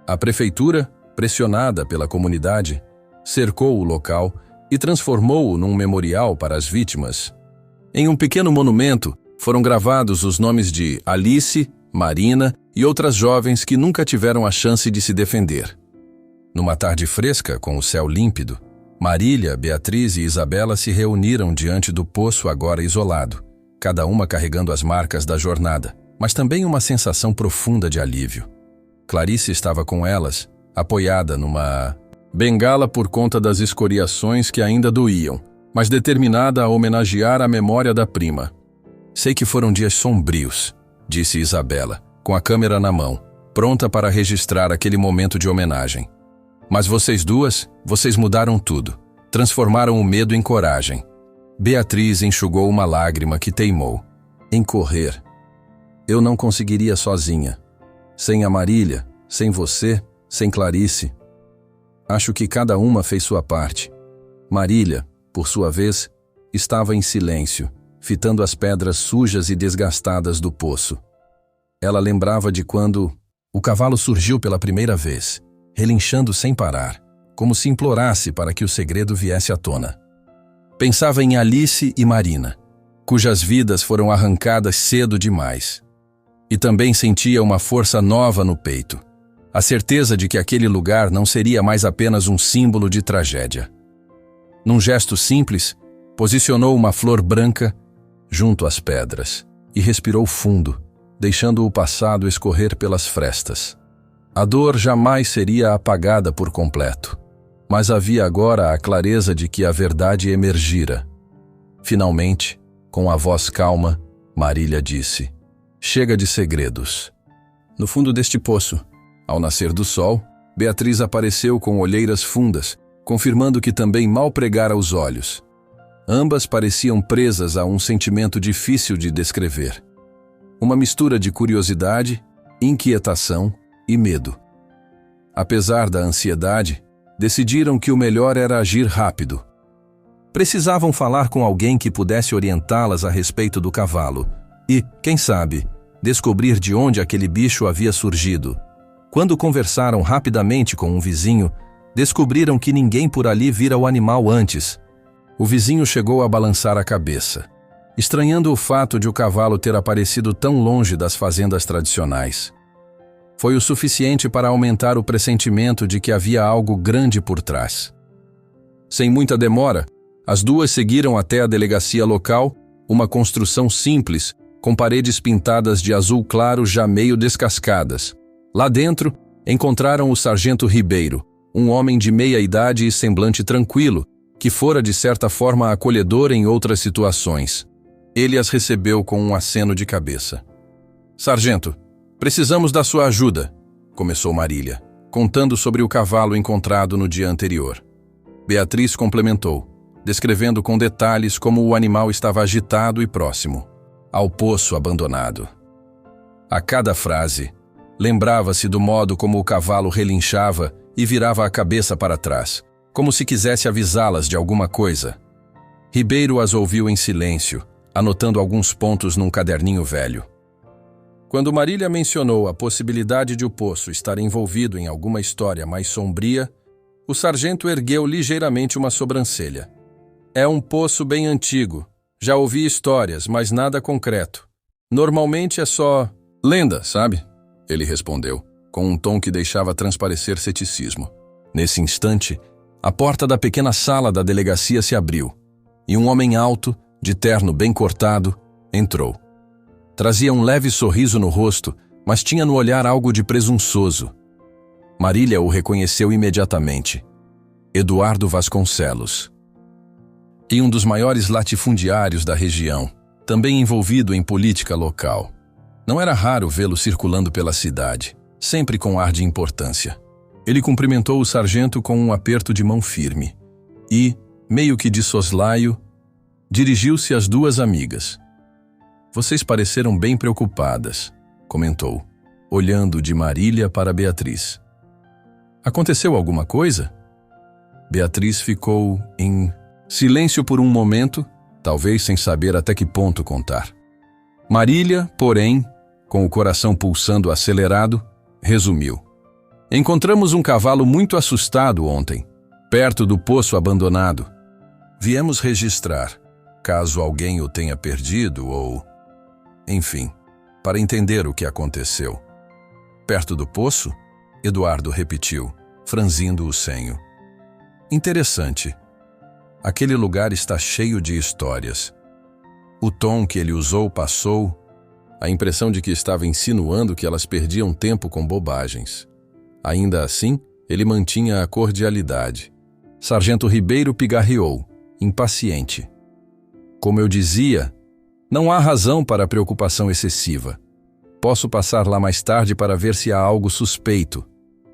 A prefeitura, pressionada pela comunidade, cercou o local e transformou-o num memorial para as vítimas. Em um pequeno monumento, foram gravados os nomes de Alice, Marina e outras jovens que nunca tiveram a chance de se defender. Numa tarde fresca, com o céu límpido, Marília, Beatriz e Isabela se reuniram diante do poço agora isolado, cada uma carregando as marcas da jornada, mas também uma sensação profunda de alívio. Clarice estava com elas, apoiada numa bengala por conta das escoriações que ainda doíam, mas determinada a homenagear a memória da prima. Sei que foram dias sombrios, disse Isabela, com a câmera na mão, pronta para registrar aquele momento de homenagem. Mas vocês duas, vocês mudaram tudo, transformaram o medo em coragem. Beatriz enxugou uma lágrima que teimou em correr. Eu não conseguiria sozinha. Sem a Marília, sem você, sem Clarice. Acho que cada uma fez sua parte. Marília, por sua vez, estava em silêncio, fitando as pedras sujas e desgastadas do poço. Ela lembrava de quando o cavalo surgiu pela primeira vez, relinchando sem parar, como se implorasse para que o segredo viesse à tona. Pensava em Alice e Marina, cujas vidas foram arrancadas cedo demais. E também sentia uma força nova no peito, a certeza de que aquele lugar não seria mais apenas um símbolo de tragédia. Num gesto simples, posicionou uma flor branca junto às pedras e respirou fundo, deixando o passado escorrer pelas frestas. A dor jamais seria apagada por completo, mas havia agora a clareza de que a verdade emergira. Finalmente, com a voz calma, Marília disse: "Chega de segredos." No fundo deste poço, ao nascer do sol, Beatriz apareceu com olheiras fundas, confirmando que também mal pregara os olhos. Ambas pareciam presas a um sentimento difícil de descrever. Uma mistura de curiosidade, inquietação e medo. Apesar da ansiedade, decidiram que o melhor era agir rápido. Precisavam falar com alguém que pudesse orientá-las a respeito do cavalo e, quem sabe, descobrir de onde aquele bicho havia surgido. Quando conversaram rapidamente com um vizinho, descobriram que ninguém por ali vira o animal antes. O vizinho chegou a balançar a cabeça, estranhando o fato de o cavalo ter aparecido tão longe das fazendas tradicionais. Foi o suficiente para aumentar o pressentimento de que havia algo grande por trás. Sem muita demora, as duas seguiram até a delegacia local, uma construção simples, com paredes pintadas de azul claro já meio descascadas. Lá dentro, encontraram o sargento Ribeiro, um homem de meia idade e semblante tranquilo, que fora de certa forma acolhedor em outras situações. Ele as recebeu com um aceno de cabeça. "Sargento, precisamos da sua ajuda", começou Marília, contando sobre o cavalo encontrado no dia anterior. Beatriz complementou, descrevendo com detalhes como o animal estava agitado e próximo ao poço abandonado. A cada frase, lembrava-se do modo como o cavalo relinchava e virava a cabeça para trás, como se quisesse avisá-las de alguma coisa. Ribeiro as ouviu em silêncio, anotando alguns pontos num caderninho velho. Quando Marília mencionou a possibilidade de o poço estar envolvido em alguma história mais sombria, o sargento ergueu ligeiramente uma sobrancelha. É um poço bem antigo. Já ouvi histórias, mas nada concreto. Normalmente é só lenda, sabe? Ele respondeu, com um tom que deixava transparecer ceticismo. Nesse instante, a porta da pequena sala da delegacia se abriu e um homem alto, de terno bem cortado, entrou. Trazia um leve sorriso no rosto, mas tinha no olhar algo de presunçoso. Marília o reconheceu imediatamente. Eduardo Vasconcelos. E um dos maiores latifundiários da região, também envolvido em política local. Não era raro vê-lo circulando pela cidade, sempre com ar de importância. Ele cumprimentou o sargento com um aperto de mão firme e, meio que de soslaio, dirigiu-se às duas amigas. Vocês pareceram bem preocupadas, comentou, olhando de Marília para Beatriz. Aconteceu alguma coisa? Beatriz ficou em silêncio por um momento, talvez sem saber até que ponto contar. Marília, porém, com o coração pulsando acelerado, resumiu. Encontramos um cavalo muito assustado ontem, perto do poço abandonado. Viemos registrar, caso alguém o tenha perdido ou... Enfim, para entender o que aconteceu. Perto do poço? Eduardo repetiu, franzindo o senho. Interessante. Aquele lugar está cheio de histórias. O tom que ele usou passou a impressão de que estava insinuando que elas perdiam tempo com bobagens. Ainda assim, ele mantinha a cordialidade. Sargento Ribeiro pigarreou, impaciente. Como eu dizia, não há razão para preocupação excessiva. Posso passar lá mais tarde para ver se há algo suspeito,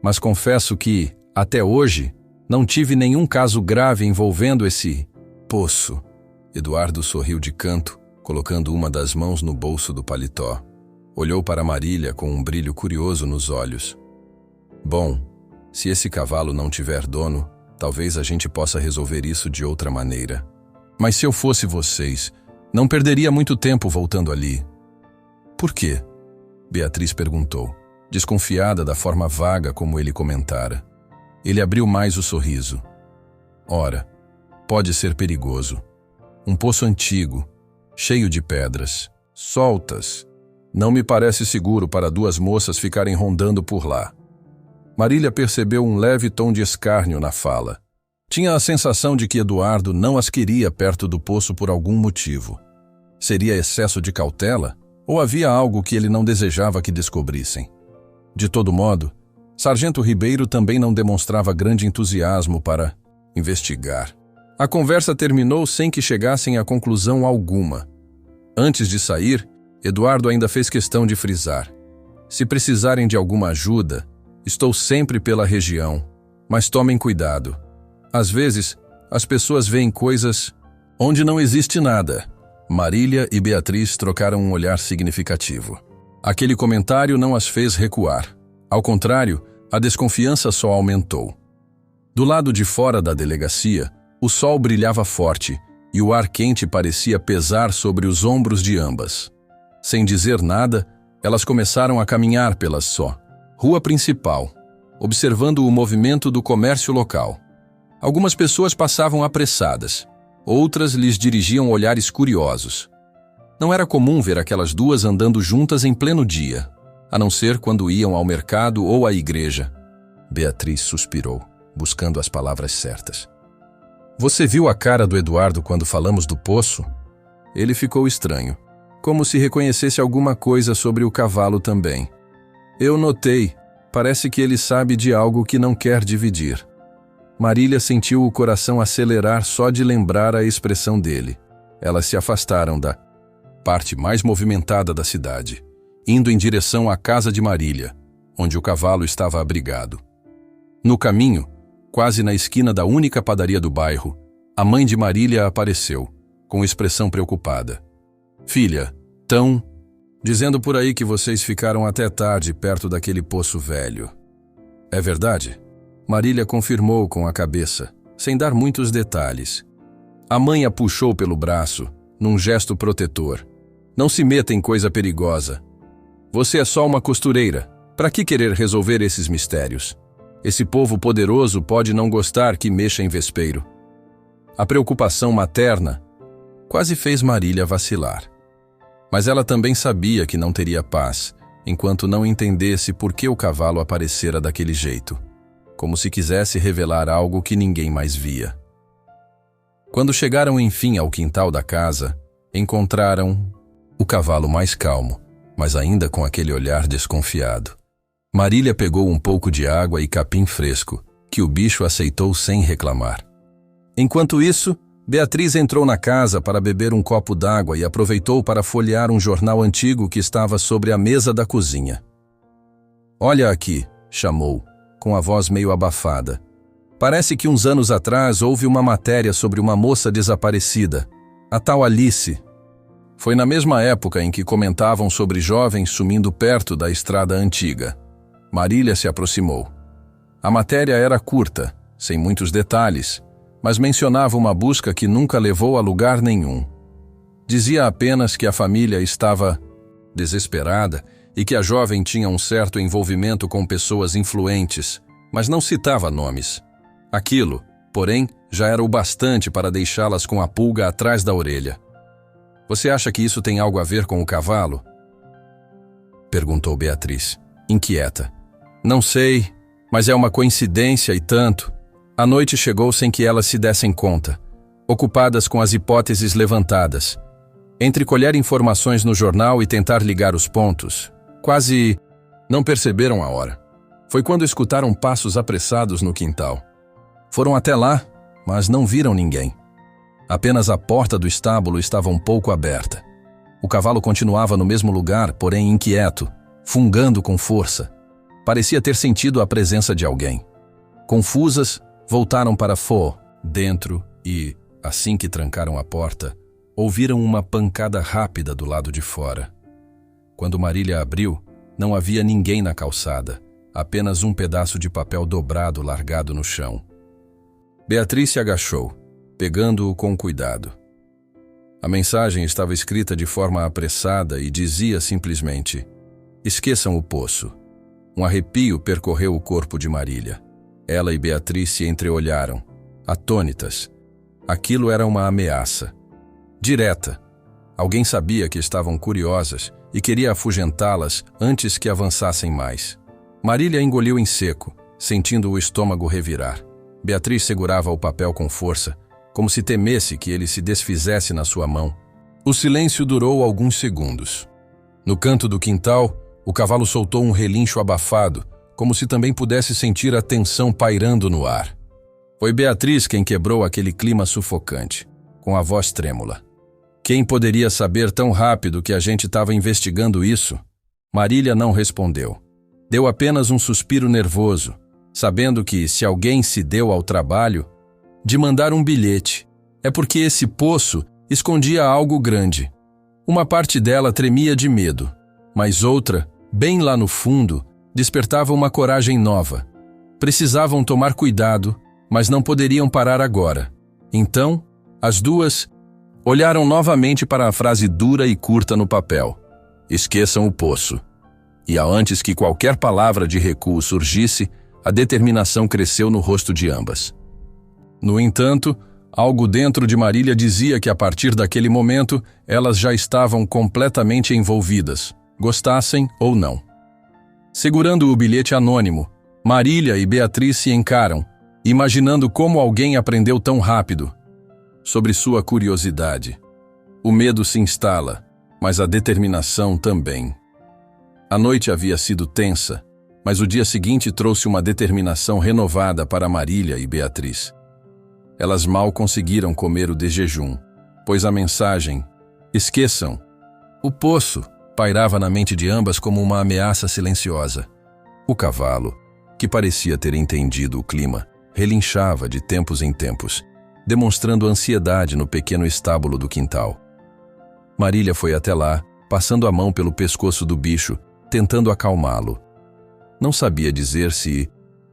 mas confesso que, até hoje, não tive nenhum caso grave envolvendo esse poço. Eduardo sorriu de canto, colocando uma das mãos no bolso do paletó. Olhou para Marília com um brilho curioso nos olhos. Bom, se esse cavalo não tiver dono, talvez a gente possa resolver isso de outra maneira. Mas se eu fosse vocês, não perderia muito tempo voltando ali. Por quê? Beatriz perguntou, desconfiada da forma vaga como ele comentara. Ele abriu mais o sorriso. Ora, pode ser perigoso. Um poço antigo, cheio de pedras, soltas. Não me parece seguro para duas moças ficarem rondando por lá. Marília percebeu um leve tom de escárnio na fala. Tinha a sensação de que Eduardo não as queria perto do poço por algum motivo. Seria excesso de cautela? Ou havia algo que ele não desejava que descobrissem? De todo modo, Sargento Ribeiro também não demonstrava grande entusiasmo para investigar. A conversa terminou sem que chegassem a conclusão alguma. Antes de sair, Eduardo ainda fez questão de frisar. Se precisarem de alguma ajuda, estou sempre pela região, mas tomem cuidado. Às vezes, as pessoas veem coisas onde não existe nada. Marília e Beatriz trocaram um olhar significativo. Aquele comentário não as fez recuar. Ao contrário, a desconfiança só aumentou. Do lado de fora da delegacia, o sol brilhava forte e o ar quente parecia pesar sobre os ombros de ambas. Sem dizer nada, elas começaram a caminhar pela rua principal, observando o movimento do comércio local. Algumas pessoas passavam apressadas, outras lhes dirigiam olhares curiosos. Não era comum ver aquelas duas andando juntas em pleno dia, a não ser quando iam ao mercado ou à igreja. Beatriz suspirou, buscando as palavras certas. Você viu a cara do Eduardo quando falamos do poço? Ele ficou estranho, como se reconhecesse alguma coisa sobre o cavalo também. Eu notei, parece que ele sabe de algo que não quer dividir. Marília sentiu o coração acelerar só de lembrar a expressão dele. Elas se afastaram da parte mais movimentada da cidade, indo em direção à casa de Marília, onde o cavalo estava abrigado. No caminho, quase na esquina da única padaria do bairro, a mãe de Marília apareceu, com expressão preocupada. Filha, dizendo por aí que vocês ficaram até tarde perto daquele poço velho. É verdade? Marília confirmou com a cabeça, sem dar muitos detalhes. A mãe a puxou pelo braço, num gesto protetor. Não se meta em coisa perigosa. Você é só uma costureira. Para que querer resolver esses mistérios? Esse povo poderoso pode não gostar que mexa em vespeiro. A preocupação materna quase fez Marília vacilar. Mas ela também sabia que não teria paz, enquanto não entendesse por que o cavalo aparecera daquele jeito, como se quisesse revelar algo que ninguém mais via. Quando chegaram enfim ao quintal da casa, encontraram o cavalo mais calmo, mas ainda com aquele olhar desconfiado. Marília pegou um pouco de água e capim fresco, que o bicho aceitou sem reclamar. Enquanto isso, Beatriz entrou na casa para beber um copo d'água e aproveitou para folhear um jornal antigo que estava sobre a mesa da cozinha. "Olha aqui", chamou, com a voz meio abafada. "Parece que uns anos atrás houve uma matéria sobre uma moça desaparecida, a tal Alice. Foi na mesma época em que comentavam sobre jovens sumindo perto da estrada antiga." Marília se aproximou. A matéria era curta, sem muitos detalhes, mas mencionava uma busca que nunca levou a lugar nenhum. Dizia apenas que a família estava desesperada e que a jovem tinha um certo envolvimento com pessoas influentes, mas não citava nomes. Aquilo, porém, já era o bastante para deixá-las com a pulga atrás da orelha. "Você acha que isso tem algo a ver com o cavalo?" perguntou Beatriz, inquieta. "Não sei, mas é uma coincidência e tanto." A noite chegou sem que elas se dessem conta, ocupadas com as hipóteses levantadas. Entre colher informações no jornal e tentar ligar os pontos, quase não perceberam a hora. Foi quando escutaram passos apressados no quintal. Foram até lá, mas não viram ninguém. Apenas a porta do estábulo estava um pouco aberta. O cavalo continuava no mesmo lugar, porém inquieto, fungando com força. Parecia ter sentido a presença de alguém. Confusas, voltaram para dentro e, assim que trancaram a porta, ouviram uma pancada rápida do lado de fora. Quando Marília abriu, não havia ninguém na calçada, apenas um pedaço de papel dobrado largado no chão. Beatriz se agachou, pegando-o com cuidado. A mensagem estava escrita de forma apressada e dizia simplesmente: "Esqueçam o poço." Um arrepio percorreu o corpo de Marília. Ela e Beatriz se entreolharam, atônitas. Aquilo era uma ameaça. Direta. Alguém sabia que estavam curiosas e queria afugentá-las antes que avançassem mais. Marília engoliu em seco, sentindo o estômago revirar. Beatriz segurava o papel com força, como se temesse que ele se desfizesse na sua mão. O silêncio durou alguns segundos. No canto do quintal, o cavalo soltou um relincho abafado, como se também pudesse sentir a tensão pairando no ar. Foi Beatriz quem quebrou aquele clima sufocante, com a voz trêmula. "Quem poderia saber tão rápido que a gente estava investigando isso?" Marília não respondeu. Deu apenas um suspiro nervoso, sabendo que, se alguém se deu ao trabalho de mandar um bilhete, é porque esse poço escondia algo grande. Uma parte dela tremia de medo, mas outra, bem lá no fundo, despertava uma coragem nova. Precisavam tomar cuidado, mas não poderiam parar agora. Então, as duas olharam novamente para a frase dura e curta no papel: "Esqueçam o poço." E antes que qualquer palavra de recuo surgisse, a determinação cresceu no rosto de ambas. No entanto, algo dentro de Marília dizia que a partir daquele momento, elas já estavam completamente envolvidas, gostassem ou não. Segurando o bilhete anônimo, Marília e Beatriz se encaram, imaginando como alguém aprendeu tão rápido. Sobre sua curiosidade. O medo se instala, mas a determinação também. A noite havia sido tensa, mas o dia seguinte trouxe uma determinação renovada para Marília e Beatriz. Elas mal conseguiram comer o de jejum, pois a mensagem "Esqueçam o poço" pairava na mente de ambas como uma ameaça silenciosa. O cavalo, que parecia ter entendido o clima, relinchava de tempos em tempos, demonstrando ansiedade no pequeno estábulo do quintal. Marília foi até lá, passando a mão pelo pescoço do bicho, tentando acalmá-lo. Não sabia dizer se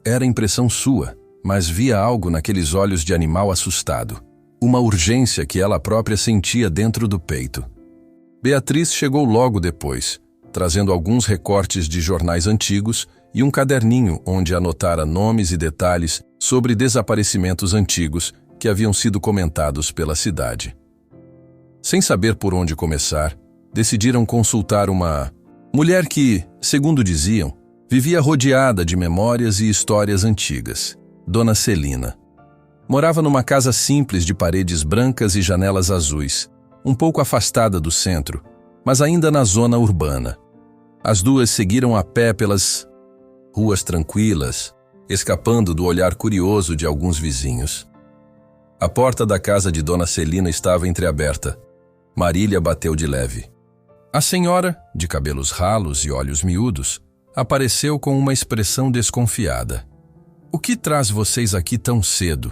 era impressão sua, mas via algo naqueles olhos de animal assustado, uma urgência que ela própria sentia dentro do peito. Beatriz chegou logo depois, trazendo alguns recortes de jornais antigos e um caderninho onde anotara nomes e detalhes sobre desaparecimentos antigos que haviam sido comentados pela cidade. Sem saber por onde começar, decidiram consultar uma mulher que, segundo diziam, vivia rodeada de memórias e histórias antigas, Dona Celina. Morava numa casa simples de paredes brancas e janelas azuis, um pouco afastada do centro, mas ainda na zona urbana. As duas seguiram a pé pelas ruas tranquilas, escapando do olhar curioso de alguns vizinhos. A porta da casa de Dona Celina estava entreaberta. Marília bateu de leve. A senhora, de cabelos ralos e olhos miúdos, apareceu com uma expressão desconfiada. "O que traz vocês aqui tão cedo?"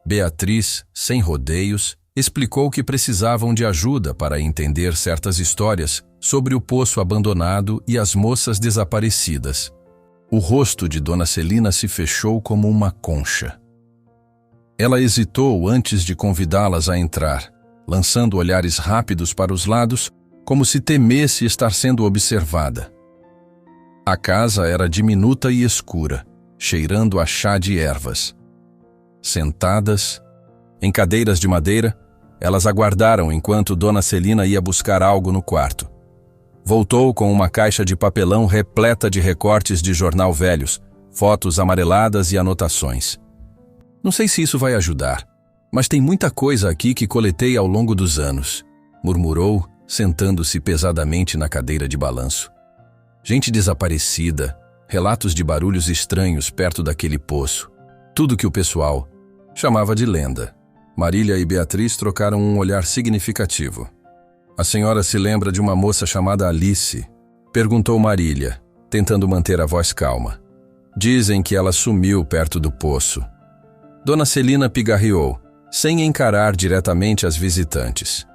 Beatriz, sem rodeios, explicou que precisavam de ajuda para entender certas histórias sobre o poço abandonado e as moças desaparecidas. O rosto de Dona Celina se fechou como uma concha. Ela hesitou antes de convidá-las a entrar, lançando olhares rápidos para os lados, como se temesse estar sendo observada. A casa era diminuta e escura, cheirando a chá de ervas. Sentadas, em cadeiras de madeira, elas aguardaram enquanto Dona Celina ia buscar algo no quarto. Voltou com uma caixa de papelão repleta de recortes de jornal velhos, fotos amareladas e anotações. "Não sei se isso vai ajudar, mas tem muita coisa aqui que coletei ao longo dos anos", murmurou, sentando-se pesadamente na cadeira de balanço. Gente desaparecida, relatos de barulhos estranhos perto daquele poço, tudo que o pessoal chamava de lenda. Marília e Beatriz trocaram um olhar significativo. "A senhora se lembra de uma moça chamada Alice?" perguntou Marília, tentando manter a voz calma. "Dizem que ela sumiu perto do poço." Dona Celina pigarreou, sem encarar diretamente as visitantes.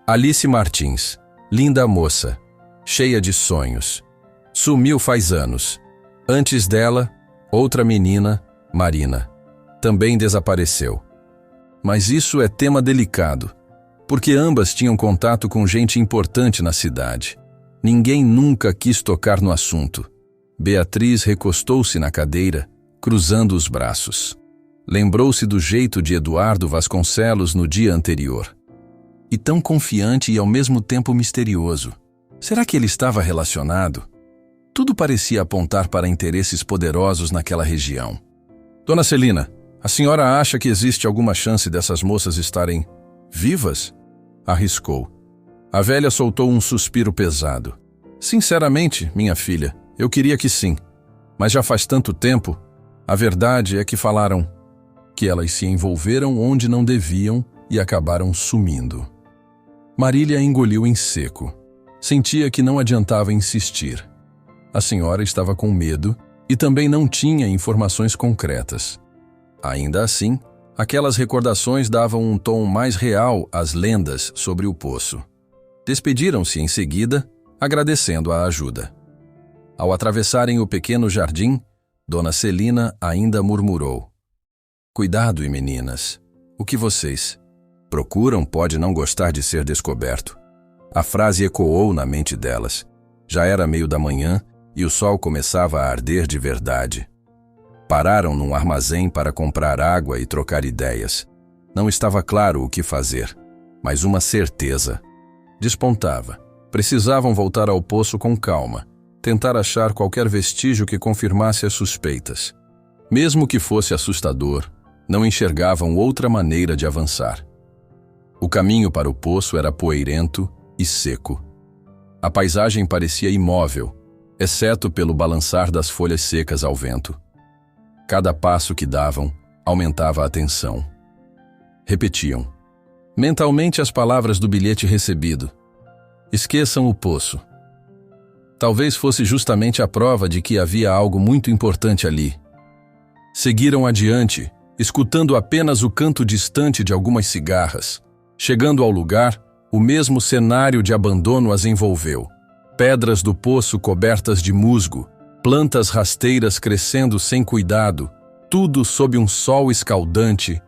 "Alice Martins, linda moça, cheia de sonhos. Sumiu faz anos. Antes dela, outra menina, Marina, também desapareceu. Mas isso é tema delicado, porque ambas tinham contato com gente importante na cidade. Ninguém nunca quis tocar no assunto." Beatriz recostou-se na cadeira, cruzando os braços. Lembrou-se do jeito de Eduardo Vasconcelos no dia anterior. E tão confiante e ao mesmo tempo misterioso. Será que ele estava relacionado? Tudo parecia apontar para interesses poderosos naquela região. "Dona Celina, a senhora acha que existe alguma chance dessas moças estarem vivas?" arriscou. A velha soltou um suspiro pesado. "Sinceramente, minha filha, eu queria que sim. Mas já faz tanto tempo. A verdade é que falaram que elas se envolveram onde não deviam e acabaram sumindo." Marília engoliu em seco. Sentia que não adiantava insistir. A senhora estava com medo e também não tinha informações concretas. Ainda assim, aquelas recordações davam um tom mais real às lendas sobre o poço. Despediram-se em seguida, agradecendo a ajuda. Ao atravessarem o pequeno jardim, Dona Celina ainda murmurou: "Cuidado, meninas. O que vocês procuram pode não gostar de ser descoberto." A frase ecoou na mente delas. Já era meio da manhã e o sol começava a arder de verdade. Pararam num armazém para comprar água e trocar ideias. Não estava claro o que fazer, mas uma certeza despontava. Precisavam voltar ao poço com calma, tentar achar qualquer vestígio que confirmasse as suspeitas. Mesmo que fosse assustador, não enxergavam outra maneira de avançar. O caminho para o poço era poeirento e seco. A paisagem parecia imóvel, exceto pelo balançar das folhas secas ao vento. Cada passo que davam aumentava a tensão. Repetiam mentalmente as palavras do bilhete recebido: "Esqueçam o poço." Talvez fosse justamente a prova de que havia algo muito importante ali. Seguiram adiante, escutando apenas o canto distante de algumas cigarras. Chegando ao lugar, o mesmo cenário de abandono as envolveu. Pedras do poço cobertas de musgo, plantas rasteiras crescendo sem cuidado, tudo sob um sol escaldante.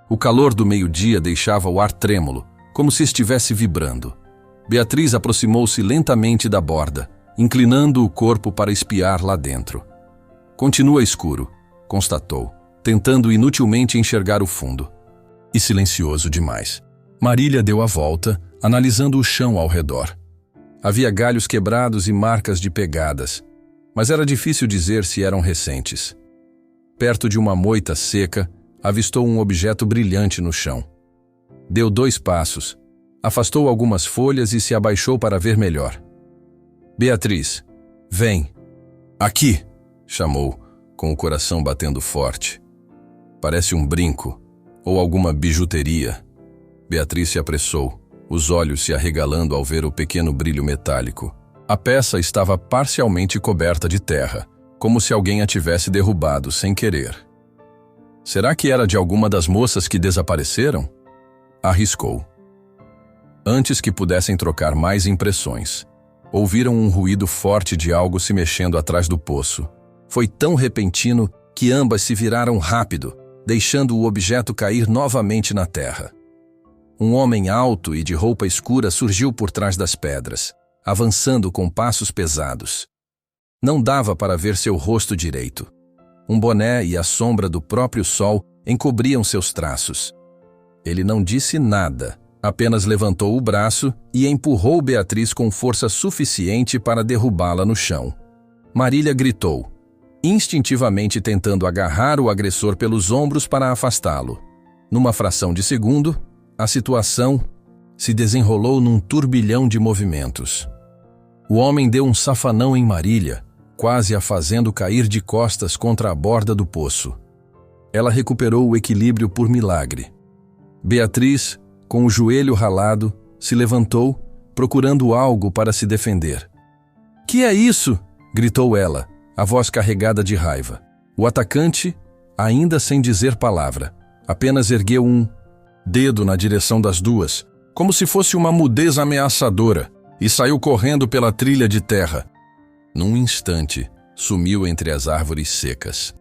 O calor do meio-dia deixava o ar trêmulo, como se estivesse vibrando. Beatriz aproximou-se lentamente da borda, inclinando o corpo para espiar lá dentro. "Continua escuro", constatou, tentando inutilmente enxergar o fundo. e silencioso demais. Marília deu a volta, analisando o chão ao redor. Havia galhos quebrados e marcas de pegadas, mas era difícil dizer se eram recentes. Perto de uma moita seca, avistou um objeto brilhante no chão. Deu 2 passos, afastou algumas folhas e se abaixou para ver melhor. Beatriz, vem. Aqui, chamou, com o coração batendo forte. Parece um brinco, ou alguma bijuteria. Beatriz se apressou, os olhos se arregalando ao ver o pequeno brilho metálico. A peça estava parcialmente coberta de terra, como se alguém a tivesse derrubado sem querer. Será que era de alguma das moças que desapareceram? Arriscou. Antes que pudessem trocar mais impressões, ouviram um ruído forte de algo se mexendo atrás do poço. Foi tão repentino que ambas se viraram rápido, deixando o objeto cair novamente na terra. Um homem alto e de roupa escura surgiu por trás das pedras, avançando com passos pesados. Não dava para ver seu rosto direito. Um boné e a sombra do próprio sol encobriam seus traços. Ele não disse nada, apenas levantou o braço e empurrou Beatriz com força suficiente para derrubá-la no chão. Marília gritou, instintivamente tentando agarrar o agressor pelos ombros para afastá-lo. Numa fração de segundo, a situação se desenrolou num turbilhão de movimentos. O homem deu um safanão em Marília, quase a fazendo cair de costas contra a borda do poço. Ela recuperou o equilíbrio por milagre. Beatriz, com o joelho ralado, se levantou, procurando algo para se defender. — Que é isso? Gritou ela, a voz carregada de raiva. O atacante, ainda sem dizer palavra, apenas ergueu um dedo na direção das duas, como se fosse uma mudez ameaçadora, e saiu correndo pela trilha de terra. Num instante, sumiu entre as árvores secas.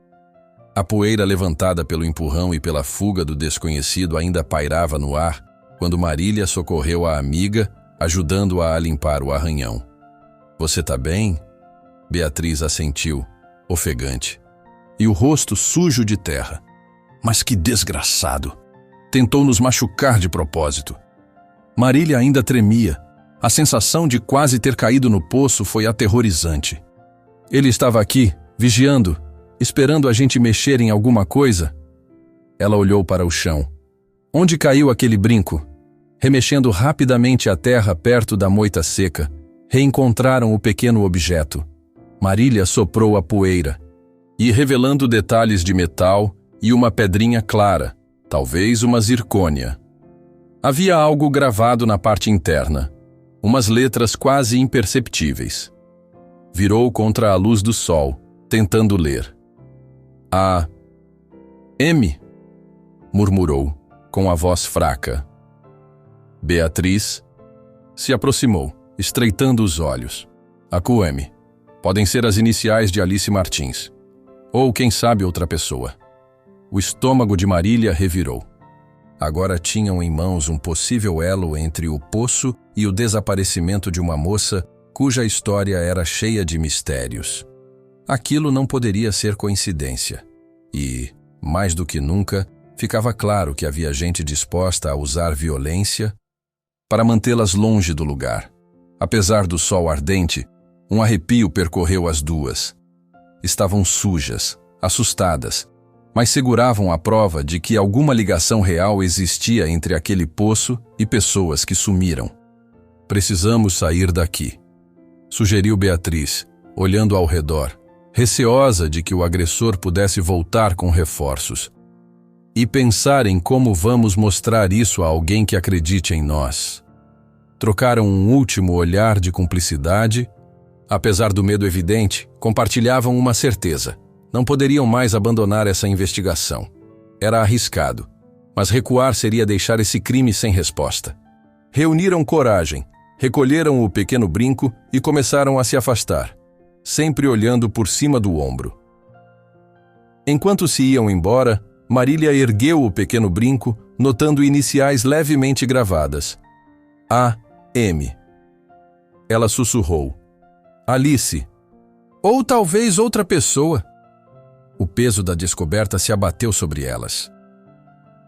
A poeira levantada pelo empurrão e pela fuga do desconhecido ainda pairava no ar, quando Marília socorreu a amiga, ajudando-a a limpar o arranhão. — Você tá bem? Beatriz assentiu, ofegante. E o rosto sujo de terra. — Mas que desgraçado! Tentou nos machucar de propósito. Marília ainda tremia. A sensação de quase ter caído no poço foi aterrorizante. Ele estava aqui, vigiando, esperando a gente mexer em alguma coisa. Ela olhou para o chão. Onde caiu aquele brinco? Remexendo rapidamente a terra perto da moita seca, reencontraram o pequeno objeto. Marília soprou a poeira, e revelando detalhes de metal e uma pedrinha clara, talvez uma zircônia. Havia algo gravado na parte interna, umas letras quase imperceptíveis. Virou contra a luz do sol, tentando ler. — A. M. Murmurou, com a voz fraca. Beatriz se aproximou, estreitando os olhos. — A QM. Podem ser as iniciais de Alice Martins. Ou, quem sabe, outra pessoa. O estômago de Marília revirou. Agora tinham em mãos um possível elo entre o poço e o desaparecimento de uma moça cuja história era cheia de mistérios. Aquilo não poderia ser coincidência. E, mais do que nunca, ficava claro que havia gente disposta a usar violência para mantê-las longe do lugar. Apesar do sol ardente, um arrepio percorreu as duas. Estavam sujas, assustadas, mas seguravam a prova de que alguma ligação real existia entre aquele poço e pessoas que sumiram. — Precisamos sair daqui, sugeriu Beatriz, olhando ao redor, receosa de que o agressor pudesse voltar com reforços. E pensar em como vamos mostrar isso a alguém que acredite em nós. Trocaram um último olhar de cumplicidade. Apesar do medo evidente, compartilhavam uma certeza. Não poderiam mais abandonar essa investigação. Era arriscado, mas recuar seria deixar esse crime sem resposta. Reuniram coragem, recolheram o pequeno brinco e começaram a se afastar, sempre olhando por cima do ombro. Enquanto se iam embora, Marília ergueu o pequeno brinco, notando iniciais levemente gravadas. — A. M. Ela sussurrou. — Alice. Ou talvez outra pessoa. O peso da descoberta se abateu sobre elas.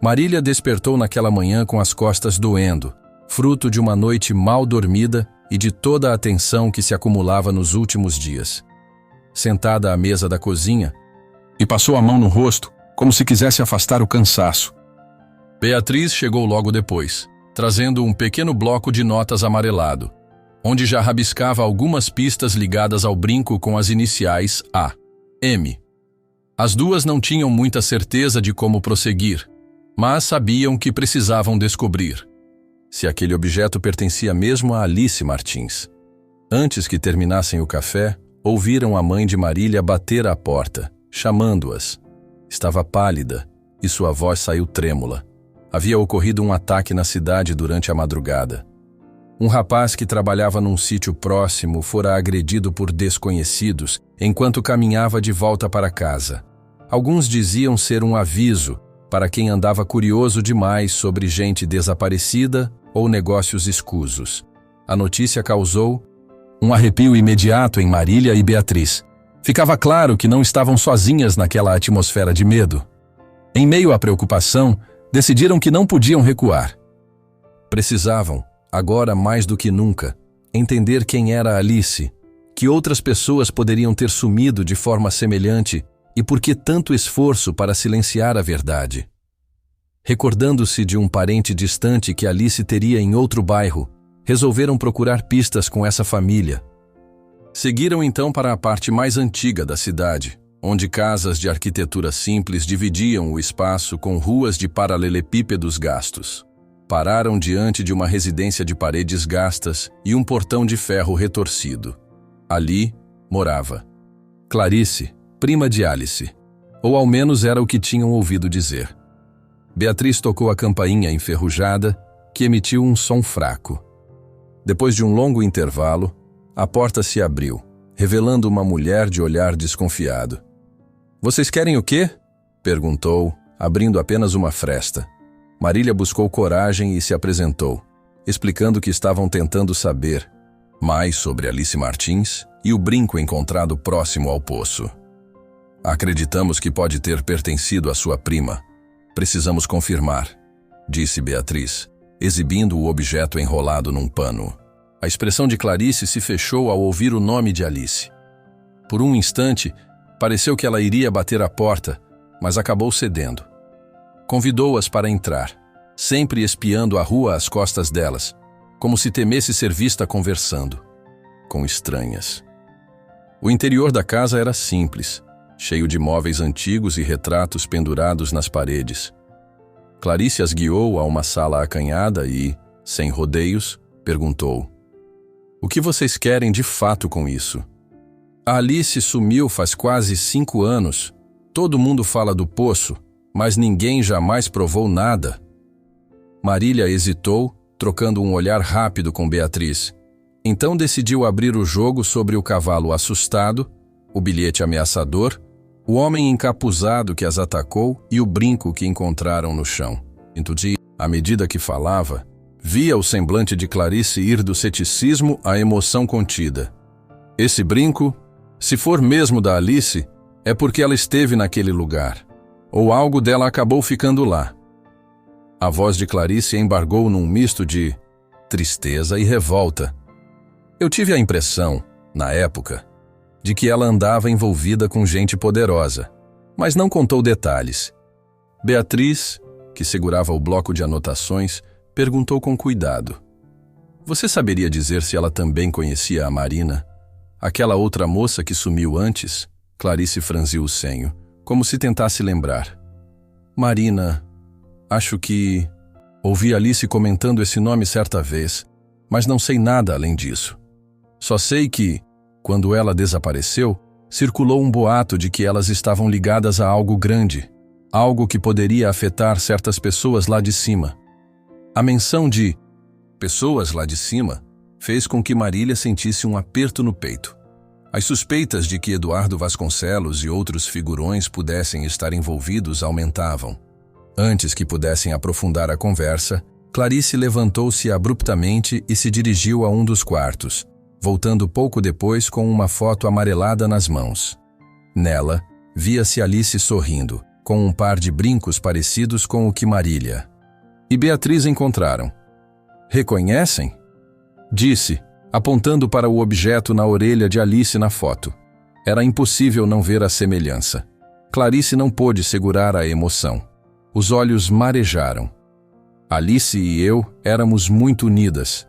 Marília despertou naquela manhã com as costas doendo, fruto de uma noite mal dormida e de toda a tensão que se acumulava nos últimos dias. Sentada à mesa da cozinha, e passou a mão no rosto, como se quisesse afastar o cansaço. Beatriz chegou logo depois, trazendo um pequeno bloco de notas amarelado, onde já rabiscava algumas pistas ligadas ao brinco com as iniciais A, M. As duas não tinham muita certeza de como prosseguir, mas sabiam que precisavam descobrir se aquele objeto pertencia mesmo a Alice Martins. Antes que terminassem o café, ouviram a mãe de Marília bater à porta, chamando-as. Estava pálida e sua voz saiu trêmula. Havia ocorrido um ataque na cidade durante a madrugada. Um rapaz que trabalhava num sítio próximo fora agredido por desconhecidos enquanto caminhava de volta para casa. Alguns diziam ser um aviso para quem andava curioso demais sobre gente desaparecida ou negócios escusos. A notícia causou um arrepio imediato em Marília e Beatriz. Ficava claro que não estavam sozinhas naquela atmosfera de medo. Em meio à preocupação, decidiram que não podiam recuar. Precisavam, agora mais do que nunca, entender quem era Alice, que outras pessoas poderiam ter sumido de forma semelhante e por que tanto esforço para silenciar a verdade. Recordando-se de um parente distante que Alice teria em outro bairro, resolveram procurar pistas com essa família. Seguiram então para a parte mais antiga da cidade, onde casas de arquitetura simples dividiam o espaço com ruas de paralelepípedos gastos. Pararam diante de uma residência de paredes gastas e um portão de ferro retorcido. Ali morava Clarice, prima de Alice, ou ao menos era o que tinham ouvido dizer. Beatriz tocou a campainha enferrujada, que emitiu um som fraco. Depois de um longo intervalo, a porta se abriu, revelando uma mulher de olhar desconfiado. "Vocês querem o quê?" perguntou, abrindo apenas uma fresta. Marília buscou coragem e se apresentou, explicando que estavam tentando saber mais sobre Alice Martins e o brinco encontrado próximo ao poço. "Acreditamos que pode ter pertencido à sua prima. Precisamos confirmar", disse Beatriz, exibindo o objeto enrolado num pano. A expressão de Clarice se fechou ao ouvir o nome de Alice. Por um instante, pareceu que ela iria bater à porta, mas acabou cedendo. Convidou-as para entrar, sempre espiando a rua às costas delas, como se temesse ser vista conversando com estranhas. O interior da casa era simples, cheio de móveis antigos e retratos pendurados nas paredes. Clarice as guiou a uma sala acanhada e, sem rodeios, perguntou: "O que vocês querem de fato com isso?" "A Alice sumiu faz quase 5 anos. Todo mundo fala do poço, mas ninguém jamais provou nada." Marília hesitou, trocando um olhar rápido com Beatriz. Então decidiu abrir o jogo sobre o cavalo assustado, o bilhete ameaçador, o homem encapuzado que as atacou e o brinco que encontraram no chão. À medida que falava, via o semblante de Clarice ir do ceticismo à emoção contida. "Esse brinco, se for mesmo da Alice, é porque ela esteve naquele lugar, ou algo dela acabou ficando lá." A voz de Clarice embargou num misto de tristeza e revolta. "Eu tive a impressão, na época, de que ela andava envolvida com gente poderosa, mas não contou detalhes." Beatriz, que segurava o bloco de anotações, perguntou com cuidado: "Você saberia dizer se ela também conhecia a Marina? Aquela outra moça que sumiu antes?" Clarice franziu o senho, como se tentasse lembrar. "Marina, acho que... ouvi Alice comentando esse nome certa vez, mas não sei nada além disso. Só sei que, quando ela desapareceu, circulou um boato de que elas estavam ligadas a algo grande, algo que poderia afetar certas pessoas lá de cima." A menção de pessoas lá de cima fez com que Marília sentisse um aperto no peito. As suspeitas de que Eduardo Vasconcelos e outros figurões pudessem estar envolvidos aumentavam. Antes que pudessem aprofundar a conversa, Clarice levantou-se abruptamente e se dirigiu a um dos quartos, voltando pouco depois com uma foto amarelada nas mãos. Nela, via-se Alice sorrindo, com um par de brincos parecidos com o que Marília e Beatriz encontraram. Reconhecem? Disse, apontando para o objeto na orelha de Alice na foto. Era impossível não ver a semelhança. Clarice não pôde segurar a emoção. Os olhos marejaram. Alice e eu éramos muito unidas.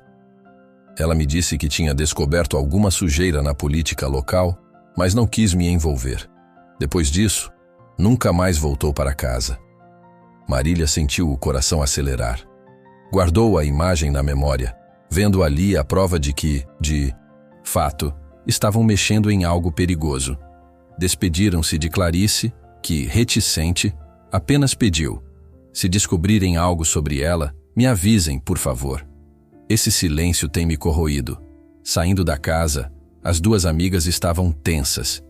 Ela me disse que tinha descoberto alguma sujeira na política local, mas não quis me envolver. Depois disso, nunca mais voltou para casa. Marília sentiu o coração acelerar. Guardou a imagem na memória, vendo ali a prova de que, de fato, estavam mexendo em algo perigoso. Despediram-se de Clarice, que, reticente, apenas pediu: se descobrirem algo sobre ela, me avisem, por favor. Esse silêncio tem me corroído. Saindo da casa, as duas amigas estavam tensas.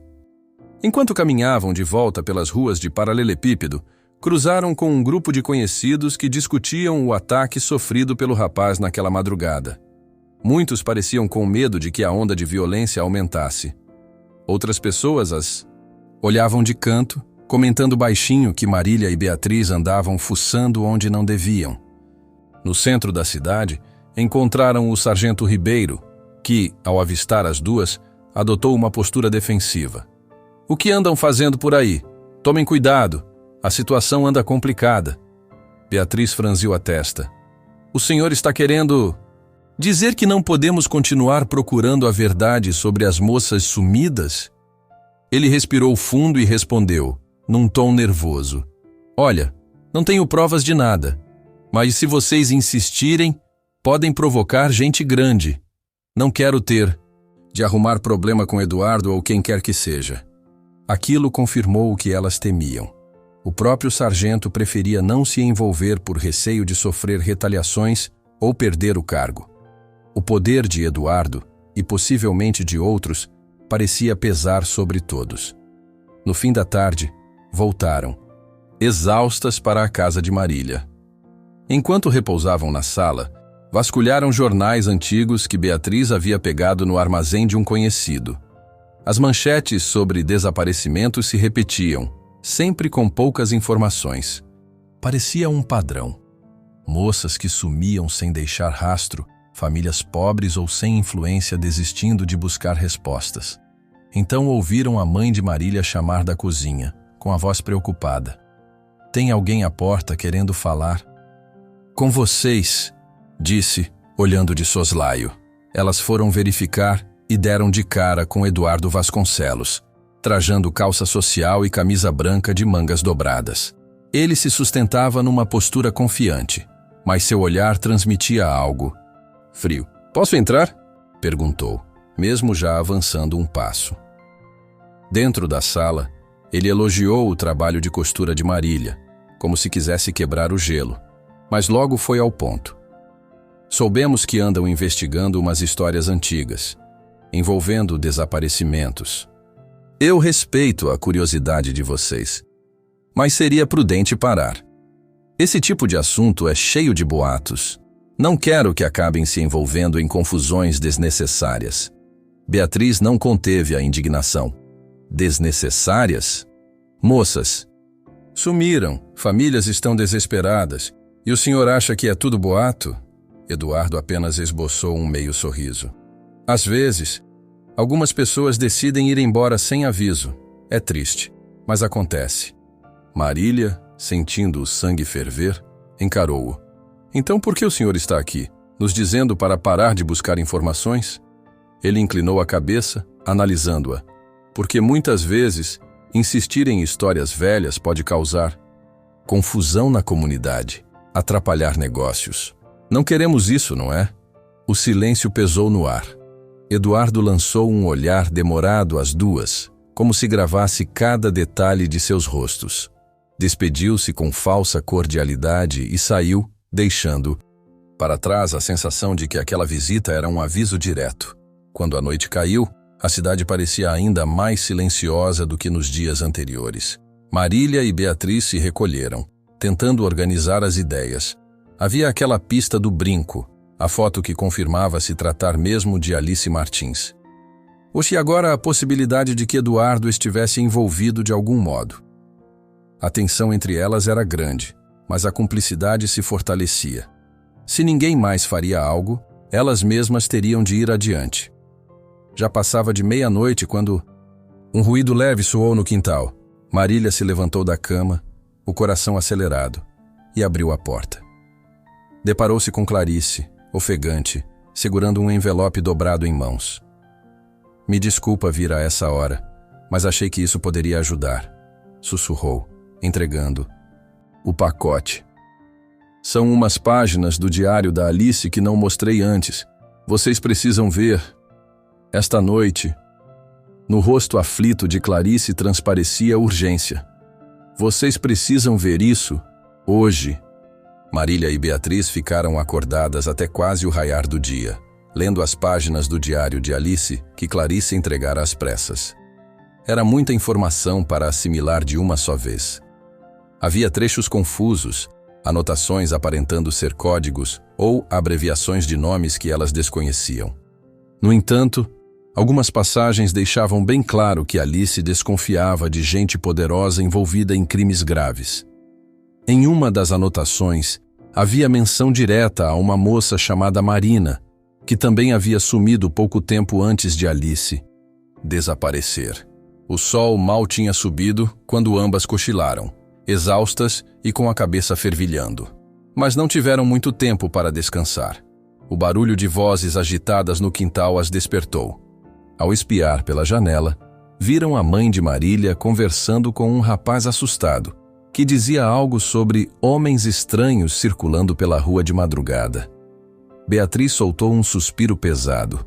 Enquanto caminhavam de volta pelas ruas de Paralelepípedo, cruzaram com um grupo de conhecidos que discutiam o ataque sofrido pelo rapaz naquela madrugada. Muitos pareciam com medo de que a onda de violência aumentasse. Outras pessoas as olhavam de canto, comentando baixinho que Marília e Beatriz andavam fuçando onde não deviam. No centro da cidade, encontraram o sargento Ribeiro, que, ao avistar as duas, adotou uma postura defensiva. O que andam fazendo por aí? Tomem cuidado, a situação anda complicada. Beatriz franziu a testa. O senhor está querendo dizer que não podemos continuar procurando a verdade sobre as moças sumidas? Ele respirou fundo e respondeu, num tom nervoso. Olha, não tenho provas de nada, mas se vocês insistirem, podem provocar gente grande. Não quero ter de arrumar problema com Eduardo ou quem quer que seja. Aquilo confirmou o que elas temiam. O próprio sargento preferia não se envolver por receio de sofrer retaliações ou perder o cargo. O poder de Eduardo, e possivelmente de outros, parecia pesar sobre todos. No fim da tarde, voltaram, exaustas para a casa de Marília. Enquanto repousavam na sala, vasculharam jornais antigos que Beatriz havia pegado no armazém de um conhecido. As manchetes sobre desaparecimentos se repetiam, sempre com poucas informações. Parecia um padrão. Moças que sumiam sem deixar rastro, famílias pobres ou sem influência desistindo de buscar respostas. Então ouviram a mãe de Marília chamar da cozinha, com a voz preocupada. Tem alguém à porta querendo falar? Com vocês, disse, olhando de soslaio. Elas foram verificar e deram de cara com Eduardo Vasconcelos, trajando calça social e camisa branca de mangas dobradas. Ele se sustentava numa postura confiante, mas seu olhar transmitia algo. Frio. Posso entrar? Perguntou, mesmo já avançando um passo. Dentro da sala, ele elogiou o trabalho de costura de Marília, como se quisesse quebrar o gelo, mas logo foi ao ponto. Soubemos que andam investigando umas histórias antigas, envolvendo desaparecimentos. Eu respeito a curiosidade de vocês, mas seria prudente parar. Esse tipo de assunto é cheio de boatos. Não quero que acabem se envolvendo em confusões desnecessárias. Beatriz não conteve a indignação. Desnecessárias? Moças, sumiram, famílias estão desesperadas, e o senhor acha que é tudo boato? Eduardo apenas esboçou um meio sorriso. Às vezes, algumas pessoas decidem ir embora sem aviso. É triste, mas acontece. Marília, sentindo o sangue ferver, encarou-o. Então por que o senhor está aqui, nos dizendo para parar de buscar informações? Ele inclinou a cabeça, analisando-a. Porque muitas vezes, insistir em histórias velhas pode causar confusão na comunidade, atrapalhar negócios. Não queremos isso, não é? O silêncio pesou no ar. Eduardo lançou um olhar demorado às duas, como se gravasse cada detalhe de seus rostos. Despediu-se com falsa cordialidade e saiu, deixando para trás a sensação de que aquela visita era um aviso direto. Quando a noite caiu, a cidade parecia ainda mais silenciosa do que nos dias anteriores. Marília e Beatriz se recolheram, tentando organizar as ideias. Havia aquela pista do brinco, a foto que confirmava se tratar mesmo de Alice Martins. Ou se agora a possibilidade de que Eduardo estivesse envolvido de algum modo. A tensão entre elas era grande, mas a cumplicidade se fortalecia. Se ninguém mais faria algo, elas mesmas teriam de ir adiante. Já passava de meia-noite quando um ruído leve soou no quintal. Marília se levantou da cama, o coração acelerado, e abriu a porta. Deparou-se com Clarice, ofegante, segurando um envelope dobrado em mãos. Me desculpa vir a essa hora, mas achei que isso poderia ajudar, sussurrou, entregando o pacote. São umas páginas do diário da Alice que não mostrei antes. Vocês precisam ver. Esta noite, no rosto aflito de Clarice transparecia urgência. Vocês precisam ver isso hoje. Marília e Beatriz ficaram acordadas até quase o raiar do dia, lendo as páginas do diário de Alice que Clarice entregara às pressas. Era muita informação para assimilar de uma só vez. Havia trechos confusos, anotações aparentando ser códigos ou abreviações de nomes que elas desconheciam. No entanto, algumas passagens deixavam bem claro que Alice desconfiava de gente poderosa envolvida em crimes graves. Em uma das anotações, havia menção direta a uma moça chamada Marina, que também havia sumido pouco tempo antes de Alice desaparecer. O sol mal tinha subido quando ambas cochilaram, exaustas e com a cabeça fervilhando. Mas não tiveram muito tempo para descansar. O barulho de vozes agitadas no quintal as despertou. Ao espiar pela janela, viram a mãe de Marília conversando com um rapaz assustado, que dizia algo sobre homens estranhos circulando pela rua de madrugada. Beatriz soltou um suspiro pesado.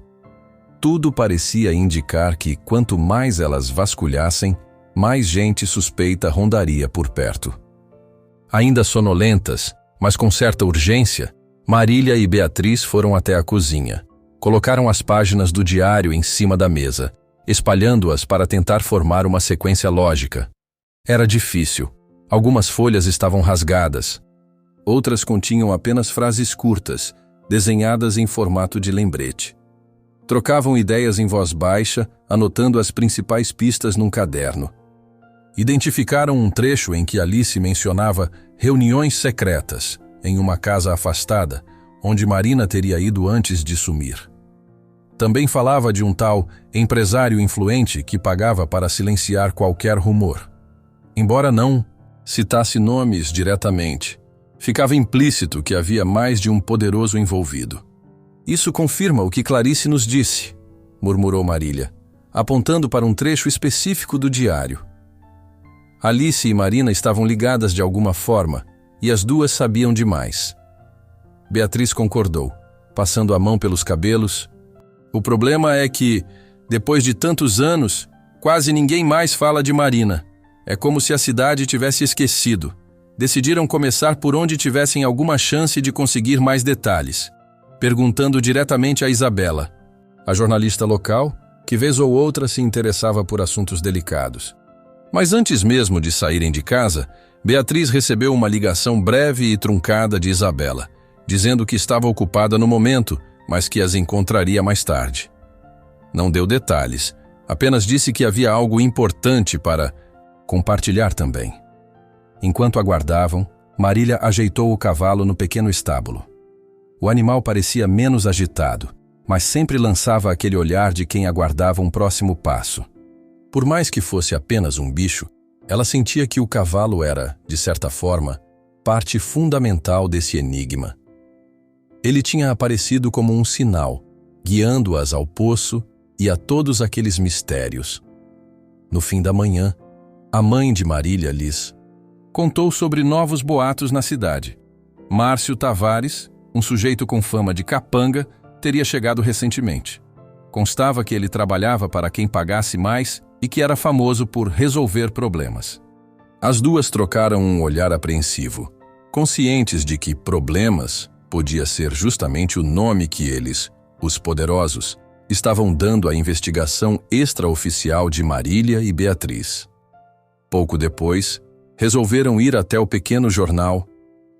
Tudo parecia indicar que, quanto mais elas vasculhassem, mais gente suspeita rondaria por perto. Ainda sonolentas, mas com certa urgência, Marília e Beatriz foram até a cozinha. Colocaram as páginas do diário em cima da mesa, espalhando-as para tentar formar uma sequência lógica. Era difícil. Algumas folhas estavam rasgadas. Outras continham apenas frases curtas, desenhadas em formato de lembrete. Trocavam ideias em voz baixa, anotando as principais pistas num caderno. Identificaram um trecho em que Alice mencionava reuniões secretas, em uma casa afastada, onde Marina teria ido antes de sumir. Também falava de um tal empresário influente que pagava para silenciar qualquer rumor. Embora não citasse nomes diretamente, ficava implícito que havia mais de um poderoso envolvido. Isso confirma o que Clarice nos disse, murmurou Marília, apontando para um trecho específico do diário. Alice e Marina estavam ligadas de alguma forma, e as duas sabiam demais. Beatriz concordou, passando a mão pelos cabelos. O problema é que, depois de tantos anos, quase ninguém mais fala de Marina. É como se a cidade tivesse esquecido. Decidiram começar por onde tivessem alguma chance de conseguir mais detalhes, perguntando diretamente a Isabela, a jornalista local, que vez ou outra se interessava por assuntos delicados. Mas antes mesmo de saírem de casa, Beatriz recebeu uma ligação breve e truncada de Isabela, dizendo que estava ocupada no momento, mas que as encontraria mais tarde. Não deu detalhes, apenas disse que havia algo importante para compartilhar também. Enquanto aguardavam, Marília ajeitou o cavalo no pequeno estábulo. O animal parecia menos agitado, mas sempre lançava aquele olhar de quem aguardava um próximo passo. Por mais que fosse apenas um bicho, ela sentia que o cavalo era, de certa forma, parte fundamental desse enigma. Ele tinha aparecido como um sinal, guiando-as ao poço e a todos aqueles mistérios. No fim da manhã, a mãe de Marília lhes contou sobre novos boatos na cidade. Márcio Tavares, um sujeito com fama de capanga, teria chegado recentemente. Constava que ele trabalhava para quem pagasse mais e que era famoso por resolver problemas. As duas trocaram um olhar apreensivo, conscientes de que problemas podia ser justamente o nome que eles, os poderosos, estavam dando à investigação extraoficial de Marília e Beatriz. Pouco depois, resolveram ir até o pequeno jornal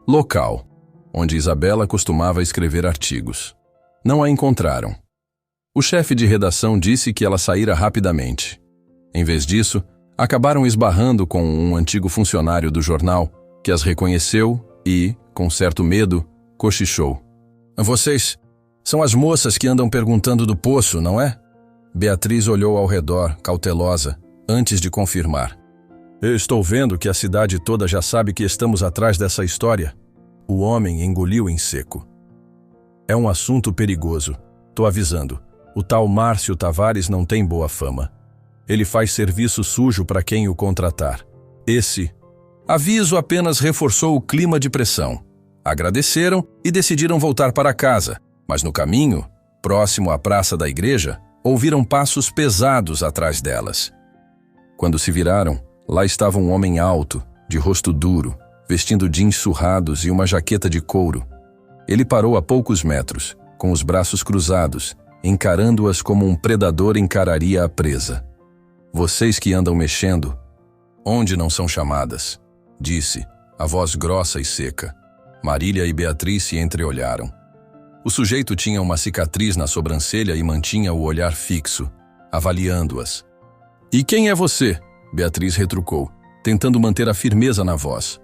local, onde Isabela costumava escrever artigos. Não a encontraram. O chefe de redação disse que ela saíra rapidamente. Em vez disso, Acabaram esbarrando com um antigo funcionário do jornal, que as reconheceu e, com certo medo, cochichou. Vocês são as moças que andam perguntando do poço, não é? Beatriz olhou ao redor, cautelosa, antes de confirmar. Eu estou vendo que a cidade toda já sabe que estamos atrás dessa história. O homem engoliu em seco. É um assunto perigoso. Tô avisando. O tal Márcio Tavares não tem boa fama. Ele faz serviço sujo para quem o contratar. Esse aviso apenas reforçou o clima de pressão. Agradeceram e decidiram voltar para casa, mas no caminho, próximo à praça da igreja, ouviram passos pesados atrás delas. Quando se viraram, lá estava um homem alto, de rosto duro, vestindo jeans surrados e uma jaqueta de couro. Ele parou a poucos metros, com os braços cruzados, encarando-as como um predador encararia a presa. Vocês que andam mexendo, onde não são chamadas? Disse, a voz grossa e seca. Marília e Beatriz se entreolharam. O sujeito tinha uma cicatriz na sobrancelha e mantinha o olhar fixo, avaliando-as. E quem é você? Beatriz retrucou, tentando manter a firmeza na voz.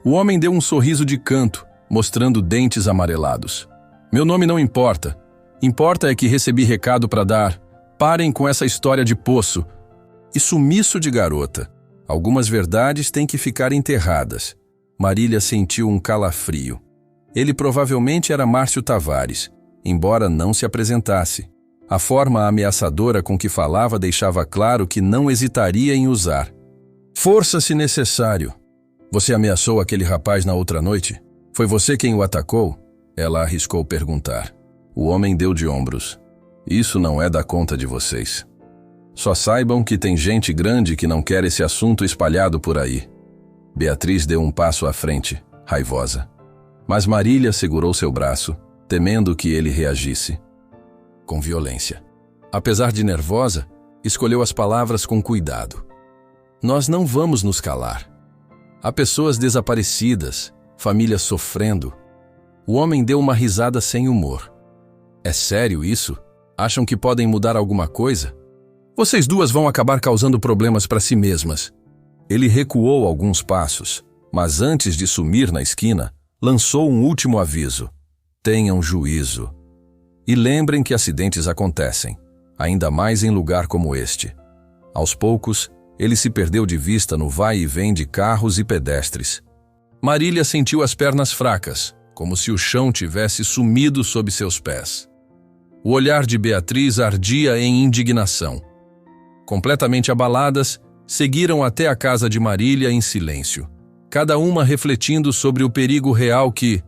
O homem deu um sorriso de canto, mostrando dentes amarelados. Meu nome não importa. Importa é que recebi recado para dar. Parem com essa história de poço. E sumiço de garota. Algumas verdades têm que ficar enterradas. Marília sentiu um calafrio. Ele provavelmente era Márcio Tavares, embora não se apresentasse. A forma ameaçadora com que falava deixava claro que não hesitaria em usar. Força se necessário. Você ameaçou aquele rapaz na outra noite? Foi você quem o atacou? Ela arriscou perguntar. O homem deu de ombros. Isso não é da conta de vocês. Só saibam que tem gente grande que não quer esse assunto espalhado por aí. Beatriz deu um passo à frente, raivosa. Mas Marília segurou seu braço, temendo que ele reagisse. Com violência. Apesar de nervosa, escolheu as palavras com cuidado. Nós não vamos nos calar. Há pessoas desaparecidas, famílias sofrendo. O homem deu uma risada sem humor. É sério isso? Acham que podem mudar alguma coisa? Vocês duas vão acabar causando problemas para si mesmas. Ele recuou alguns passos, mas antes de sumir na esquina, lançou um último aviso. Tenham juízo. E lembrem que acidentes acontecem, ainda mais em lugar como este. Aos poucos, ele se perdeu de vista no vai e vem de carros e pedestres. Marília sentiu as pernas fracas, como se o chão tivesse sumido sob seus pés. O olhar de Beatriz ardia em indignação. Completamente abaladas, seguiram até a casa de Marília em silêncio, cada uma refletindo sobre o perigo real que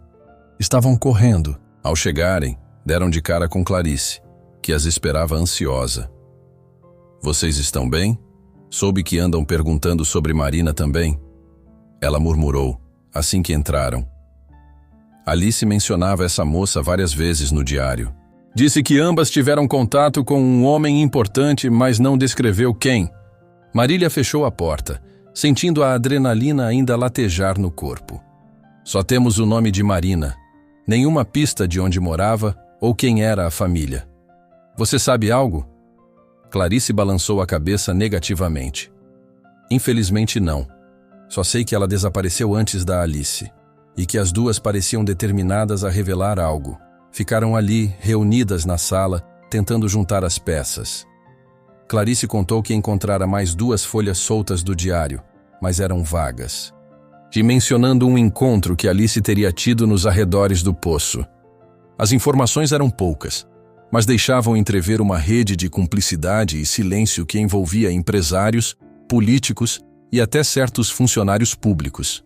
estavam correndo. Ao chegarem, deram de cara com Clarice, que as esperava ansiosa. Vocês estão bem? Soube que andam perguntando sobre Marina também. Ela murmurou, assim que entraram. Alice mencionava essa moça várias vezes no diário. Disse que ambas tiveram contato com um homem importante, mas não descreveu quem. Marília fechou a porta, sentindo a adrenalina ainda latejar no corpo. Só temos o nome de Marina. Nenhuma pista de onde morava ou quem era a família. Você sabe algo? Clarice balançou a cabeça negativamente. Infelizmente não. Só sei que ela desapareceu antes da Alice, e que as duas pareciam determinadas a revelar algo. Ficaram ali, reunidas na sala, tentando juntar as peças. Clarice contou que encontrara mais 2 folhas soltas do diário, mas eram vagas. E mencionando um encontro que Alice teria tido nos arredores do poço. As informações eram poucas, mas deixavam entrever uma rede de cumplicidade e silêncio que envolvia empresários, políticos e até certos funcionários públicos.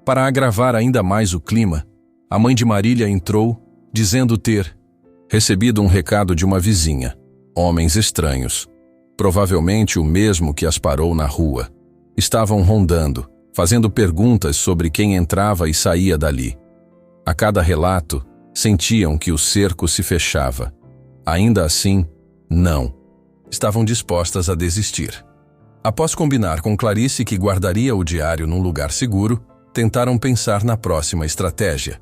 Para agravar ainda mais o clima, a mãe de Marília entrou, dizendo ter recebido um recado de uma vizinha. Homens estranhos, provavelmente o mesmo que as parou na rua. Estavam rondando, fazendo perguntas sobre quem entrava e saía dali. A cada relato, sentiam que o cerco se fechava. Ainda assim, não. Estavam dispostas a desistir. Após combinar com Clarice que guardaria o diário num lugar seguro, tentaram pensar na próxima estratégia.